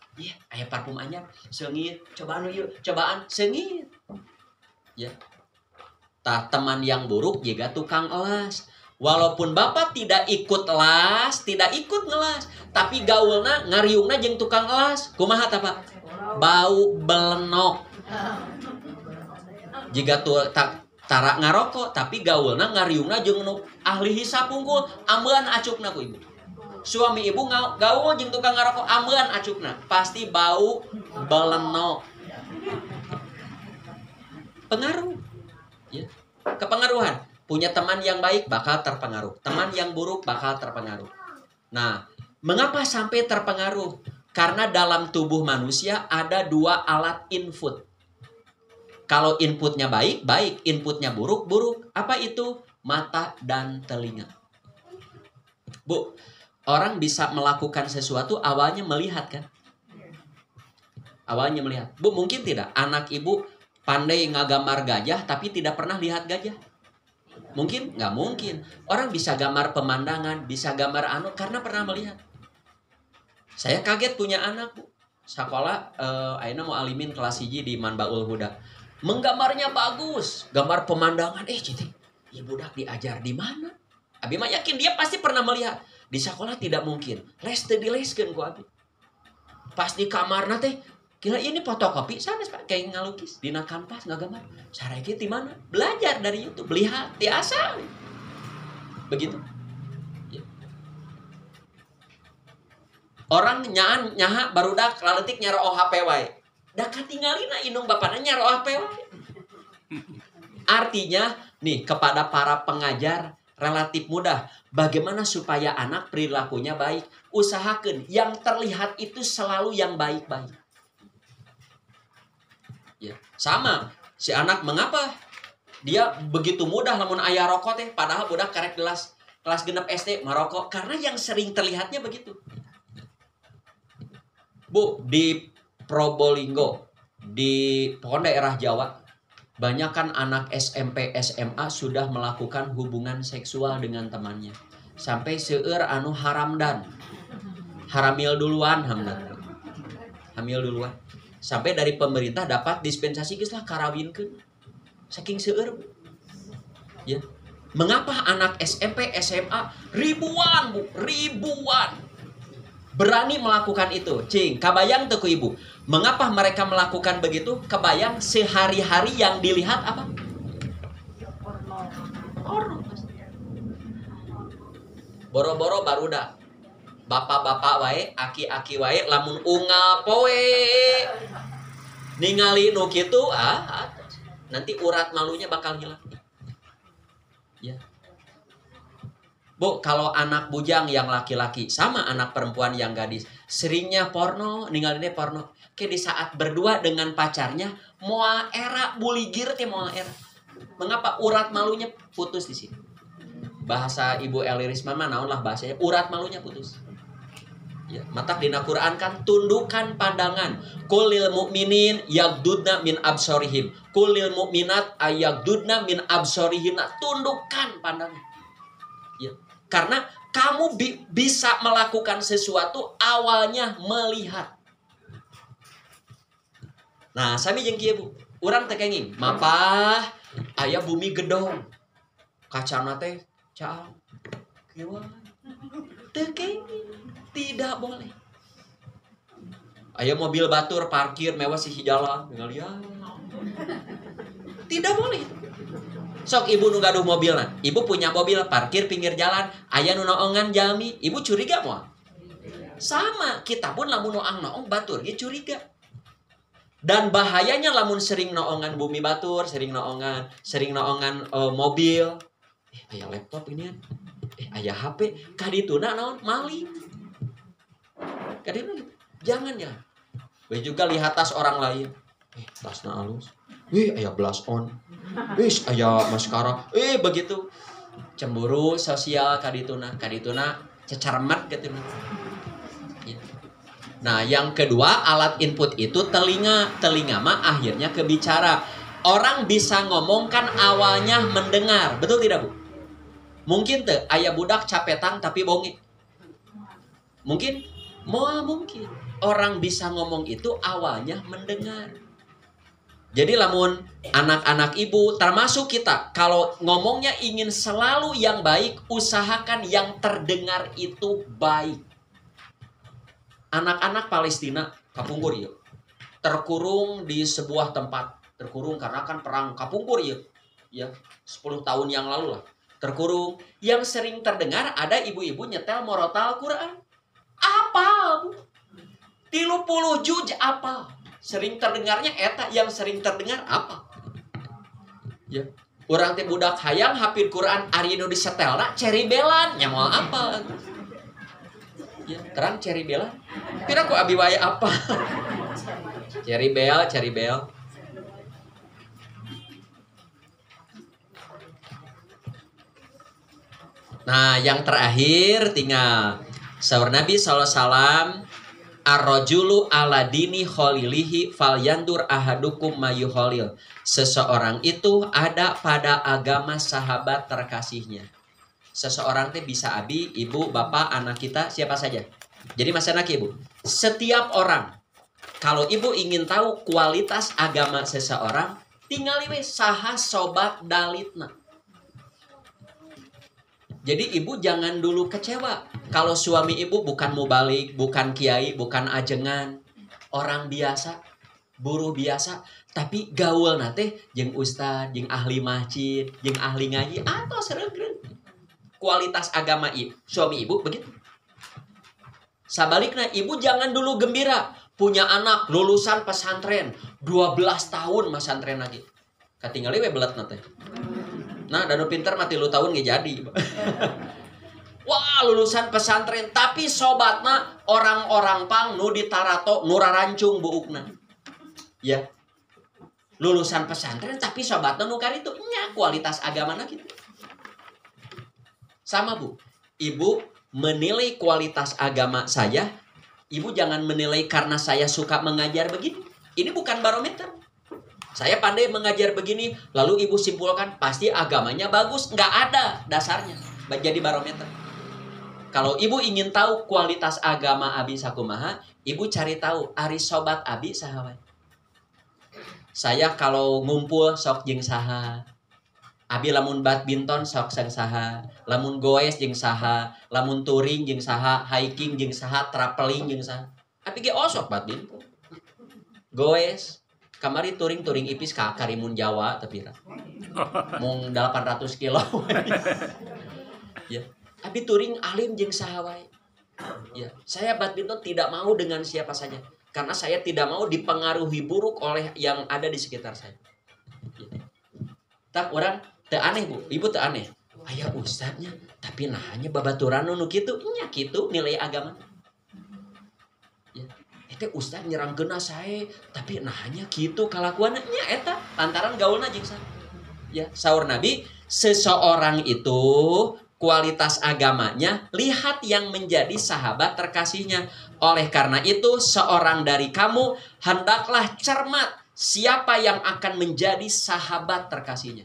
aya parfum anyar, seungit, cobaan yuk, cobaan seungit. Ya. Tah teman yang buruk juga tukang las. Walaupun bapak tidak ikut las, tidak ikut ngelas, tapi gaulna ngariungna jeung tukang las. Kumaha tah Pak? Bau belenok. Jika tuh tara ngarokok, tapi gaulna ngariungna jeung ahli hisap unggul, ambean acukna ku ibu. Suami ibu gaul jeung tukang ngarokok, ambean acukna, pasti bau belenok. Pengaruh. Ya. Kepengaruhan. Punya teman yang baik bakal terpengaruh, teman yang buruk bakal terpengaruh. Nah, mengapa sampai terpengaruh? Karena dalam tubuh manusia ada dua alat input. Kalau inputnya baik, baik. Inputnya buruk, buruk. Apa itu? Mata dan telinga. Bu, orang bisa melakukan sesuatu awalnya melihat kan? Awalnya melihat. Bu, mungkin tidak anak ibu pandai ngagambar gajah tapi tidak pernah lihat gajah? Mungkin? Nggak mungkin. Orang bisa gambar pemandangan, bisa gambar karena pernah melihat. Saya kaget punya anak, Bu. Sekolah, ayeuna mau alimin kelas 1 di Manbaul Huda. Menggambarnya bagus, gambar pemandangan. Citi, ya budak diajar di mana? Abi mah yakin dia pasti pernah melihat. Di sekolah tidak mungkin. Les teh dileskeun ku abi. Pas di kamar teh, kira ini fotokopi sanes Pak kayak ngalukis dina kanvas ngagambar. Sarege ti mana? Belajar dari YouTube, lihat, tiasa. Begitu. Ya. Orang nyaha barudak laletik nyaro HP wae. Da katingalina indung bapana nyaro HP wae. Artinya nih kepada para pengajar relatif mudah. Bagaimana supaya anak perilakunya baik? Usahakan yang terlihat itu selalu yang baik-baik. Ya, sama. Si anak mengapa dia begitu mudah lamun aya rokok teh padahal budak karek kelas genep SD merokok karena yang sering terlihatnya begitu. Bu, di Probolinggo, di pokoknya daerah Jawa, banyak kan anak SMP, SMA sudah melakukan hubungan seksual dengan temannya. Sampai seueur anu haramdan. Haramil duluan, hamdan. Hamil duluan. Sampai dari pemerintah dapat dispensasi geus lah karawinkeun. Saking seueur. Ya. Mengapa anak SMP, SMA ribuan, Bu, ribuan berani melakukan itu? Cing, kabayang teu ku ibu. Mengapa mereka melakukan begitu? Kebayang sehari-hari yang dilihat apa? Porno. Boro-boro barudak. Bapak-bapak wae, aki-aki wae lamun unggal poe. Ningali nu kitu, nanti urat malunya bakal hilang. Ya. Bu, kalau anak bujang yang laki-laki sama anak perempuan yang gadis, seringnya porno, ninggalinnya porno. Kayak di saat berdua dengan pacarnya, moal era buligir teh moal era. Mengapa urat malunya putus di sini? Bahasa Ibu Eliris Mama naon lah bahasanya, urat malunya putus. Ya, matak dina Quran kan tundukkan pandangan. Qulil mu'minin yaghdudna min absarihim. Qulil mu'minat ayaghdudna min absarihinna. Tundukkan pandangan. Ya, karena kamu bisa melakukan sesuatu awalnya melihat. Nah, sami jeung kieu Bu. Urang teh kenging, mapah aya bumi gedong. Kacana teh caang. Kieu teh kenging. Tidak boleh. Ayo mobil batur parkir mewah sih jalan dengan lihat. Tidak boleh. Sok ibu nu gaduh mobilna. Ibu punya mobil parkir pinggir jalan, aya nu noongan jalmi, ibu curiga moal. Sama, kita pun lamun noong batur ge curiga. Dan bahayanya lamun sering noongan bumi batur, sering noongan mobil. Aya laptop ini kan. Aya HP, kadituna naon maling. Kadang jangan ya. Weh juga lihat tas orang lain. Tasna halus. Aya blush on. Aya maskara. Begitu. Cemburu sosial kadituna cecermet gitu. Nah, yang kedua alat input itu telinga. Telinga mah akhirnya kebicara. Orang bisa ngomong kan awalnya mendengar. Betul tidak, Bu? Mungkin teh aya budak capetang tapi bonge. Mungkin mungkin orang bisa ngomong itu awalnya mendengar. Jadi lamun anak-anak ibu termasuk kita kalau ngomongnya ingin selalu yang baik, usahakan yang terdengar itu baik. Anak-anak Palestina kapungkur ya, terkurung di sebuah tempat, terkurung karena kan perang kapungkur ya 10 tahun yang lalu lah terkurung. Yang sering terdengar ada ibu-ibu nyetel morotal Quran. Apa? 30 juz apa? Sering terdengarnya eta yang sering terdengar apa? Ya. Urang teh budak hayang hafid Quran ari nu disetelna ceribelan nya moal apa? Ya, terang ceribelan. Pira ku abi wae apa? Ceribel. Nah, yang terakhir tinggal saur Nabi SAW, ar-rajulu ala dini khalilihi falyandur ahadukum mayuholil. Seseorang itu ada pada agama sahabat terkasihnya. Seseorang itu bisa abi, ibu, bapak, anak kita, siapa saja. Jadi mas anak ibu, setiap orang, kalau ibu ingin tahu kualitas agama seseorang, tinggal we saha sobat dalitna. Jadi ibu jangan dulu kecewa. Kalau suami ibu bukan mubalik, bukan kiai, bukan ajengan. Orang biasa, buruh biasa. Tapi gaul nate jeung ustad, jeung ahli masjid, jeung ahli ngaji. Atau sereugeun. Kualitas agama ibu, suami ibu begitu. Sabaliknya ibu jangan dulu gembira. Punya anak lulusan pesantren. 12 tahun pesantren lagi. Katingali we belet nate. Nah, danu pinter mati lu tahun gak jadi. Wah, lulusan pesantren tapi sobatna orang-orang pang nu ditarato nu rarancung buukna. Ya. Lulusan pesantren tapi sobatna nu karitu nya kualitas agamana kitu. Sama, Bu. Ibu menilai kualitas agama saya, ibu jangan menilai karena saya suka mengajar begini. Ini bukan barometer. Saya pandai mengajar begini, lalu ibu simpulkan pasti agamanya bagus. Nggak ada dasarnya jadi barometer. Kalau ibu ingin tahu kualitas agama abi sakumaha, ibu cari tahu ari sobat abi saha. Saya kalau ngumpul sok jeung saha. Abi lamun badminton sok sang saha, lamun goes jeung saha, lamun touring jeung saha, hiking jeung saha, traveling jeung saha. Abi ge osok badminton. Goes kamari touring ipis ka Karimun Jawa tapi mung 800 kilo. Ya, abi touring alim jeung saha wae. Ya, saya badminton tidak mau dengan siapa saja karena saya tidak mau dipengaruhi buruk oleh yang ada di sekitar saya. Ya. Tak orang teu aneh, Bu. Ibu teu aneh. Aya ustadznya tapi nahanya babaturan nu kitu nya kitu nilai agama. Ya. Eta ustad nyerang geuna sae tapi nahanya kitu kalakuanna nya eta lantaran gaulna jeung saha. Ya, saur Nabi, seseorang itu kualitas agamanya, lihat yang menjadi sahabat terkasihnya. Oleh karena itu, seorang dari kamu hendaklah cermat siapa yang akan menjadi sahabat terkasihnya.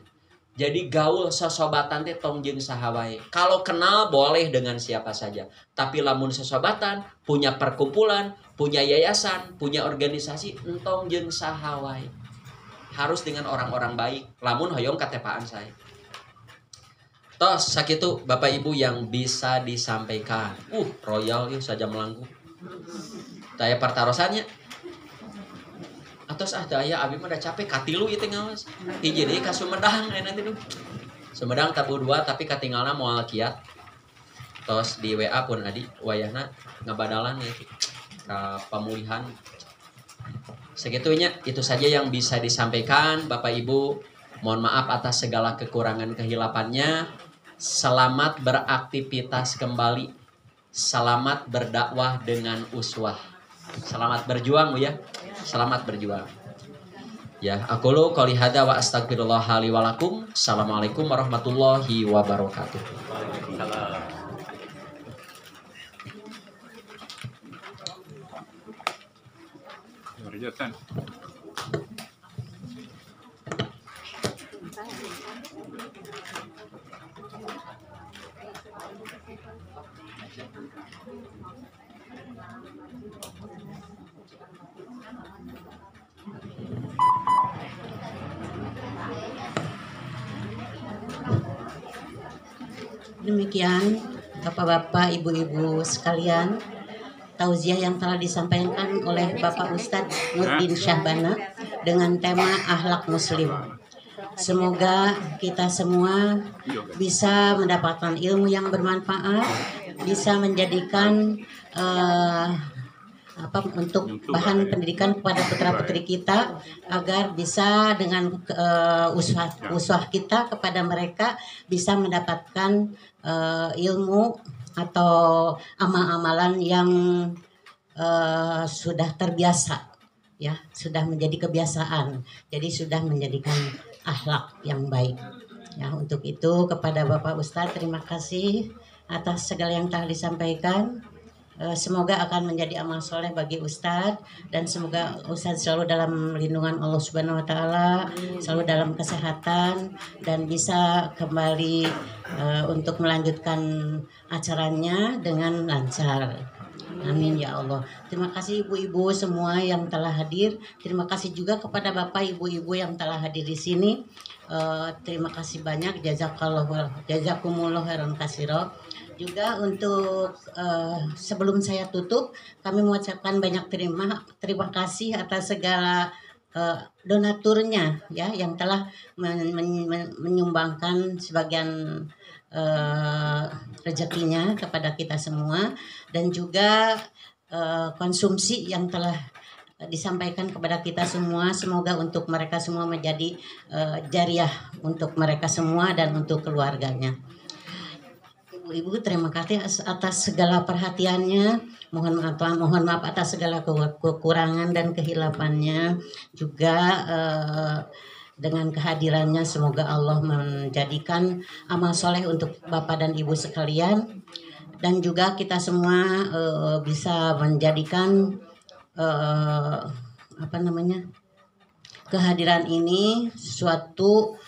Jadi gaul sesobatan teh tong jeung saha wae. Kalau kenal boleh dengan siapa saja. Tapi lamun sesobatan, punya perkumpulan, punya yayasan, punya organisasi, entong jeung saha wae. Harus dengan orang-orang baik. Lamun hoyong katepaan saya. Tos sakitu Bapak Ibu yang bisa disampaikan. Royal yuk saja melangkung. Taya partarosannya. Atos daya abi mah da capek katilu ieu teh ngawas. Hiji deui ka Sumedang nanti tuh. Sumedang tabu 2 tapi katinggalna moal kiat. Tos di WA pun adi wayahna ngabadalan ya ka pemulihan. Segitunya itu saja yang bisa disampaikan Bapak Ibu. Mohon maaf atas segala kekurangan kehilafannya. Selamat beraktivitas kembali. Selamat berdakwah dengan uswah. Selamat berjuang ya. Selamat berjuang. Ya, aqulu qouli hadza wa astaghfirullah li wa lakum. Assalamualaikum warahmatullahi wabarakatuh. Waalaikumsalam. Jatan. Demikian Bapak-bapak, Ibu-ibu sekalian, tauziah yang telah disampaikan oleh Bapak Ustadz Nurdin Syahbana dengan tema akhlak muslim. Semoga kita semua bisa mendapatkan ilmu yang bermanfaat, bisa menjadikan untuk bahan pendidikan kepada putra-putri kita, agar bisa dengan uswah kita kepada mereka bisa mendapatkan ilmu atau amal-amalan yang sudah terbiasa, ya, sudah menjadi kebiasaan, jadi sudah menjadikan akhlak yang baik. Ya, untuk itu kepada Bapak Ustadz terima kasih atas segala yang telah disampaikan. Semoga akan menjadi amal soleh bagi Ustadz, dan semoga Ustadz selalu dalam lindungan Allah Subhanahu Wa Taala, selalu dalam kesehatan, dan bisa kembali untuk melanjutkan acaranya dengan lancar. Amin ya Allah. Terima kasih ibu-ibu semua yang telah hadir. Terima kasih juga kepada bapak ibu-ibu yang telah hadir di sini. Terima kasih banyak. Jazakumullah khairan katsira. Juga untuk sebelum saya tutup, kami mengucapkan banyak terima kasih atas segala donaturnya, ya, yang telah menyumbangkan sebagian rezekinya kepada kita semua, dan juga konsumsi yang telah disampaikan kepada kita semua. Semoga untuk mereka semua menjadi jariah untuk mereka semua dan untuk keluarganya. Ibu, terima kasih atas segala perhatiannya. Mohon maaf atas segala kekurangan dan kehilafannya. Juga dengan kehadirannya, semoga Allah menjadikan amal soleh untuk Bapak dan Ibu sekalian. Dan juga kita semua bisa menjadikan kehadiran ini suatu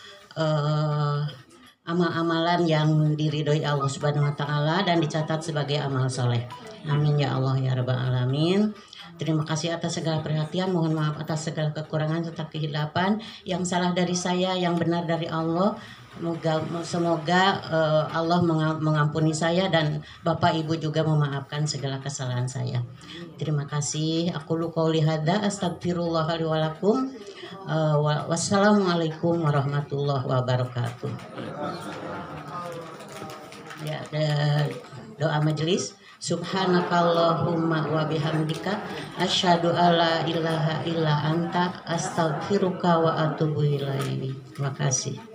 amal-amalan yang diridhoi Allah Subhanahu Wa Taala dan dicatat sebagai amal soleh. Amin ya Allah ya Rabbal Alamin. Terima kasih atas segala perhatian. Mohon maaf atas segala kekurangan serta kehilafan. Yang salah dari saya, yang benar dari Allah. Semoga Allah mengampuni saya, dan Bapak Ibu juga memaafkan segala kesalahan saya. Terima kasih. Aqulu qouli hadza astaghfirullah li wa lakum. Wassalamualaikum warahmatullahi wabarakatuh. Ya, doa majelis. Subhanakallahumma wa bihamdika asyhadu alla ilaha illa anta astaghfiruka wa atubu ilaik. Terima kasih.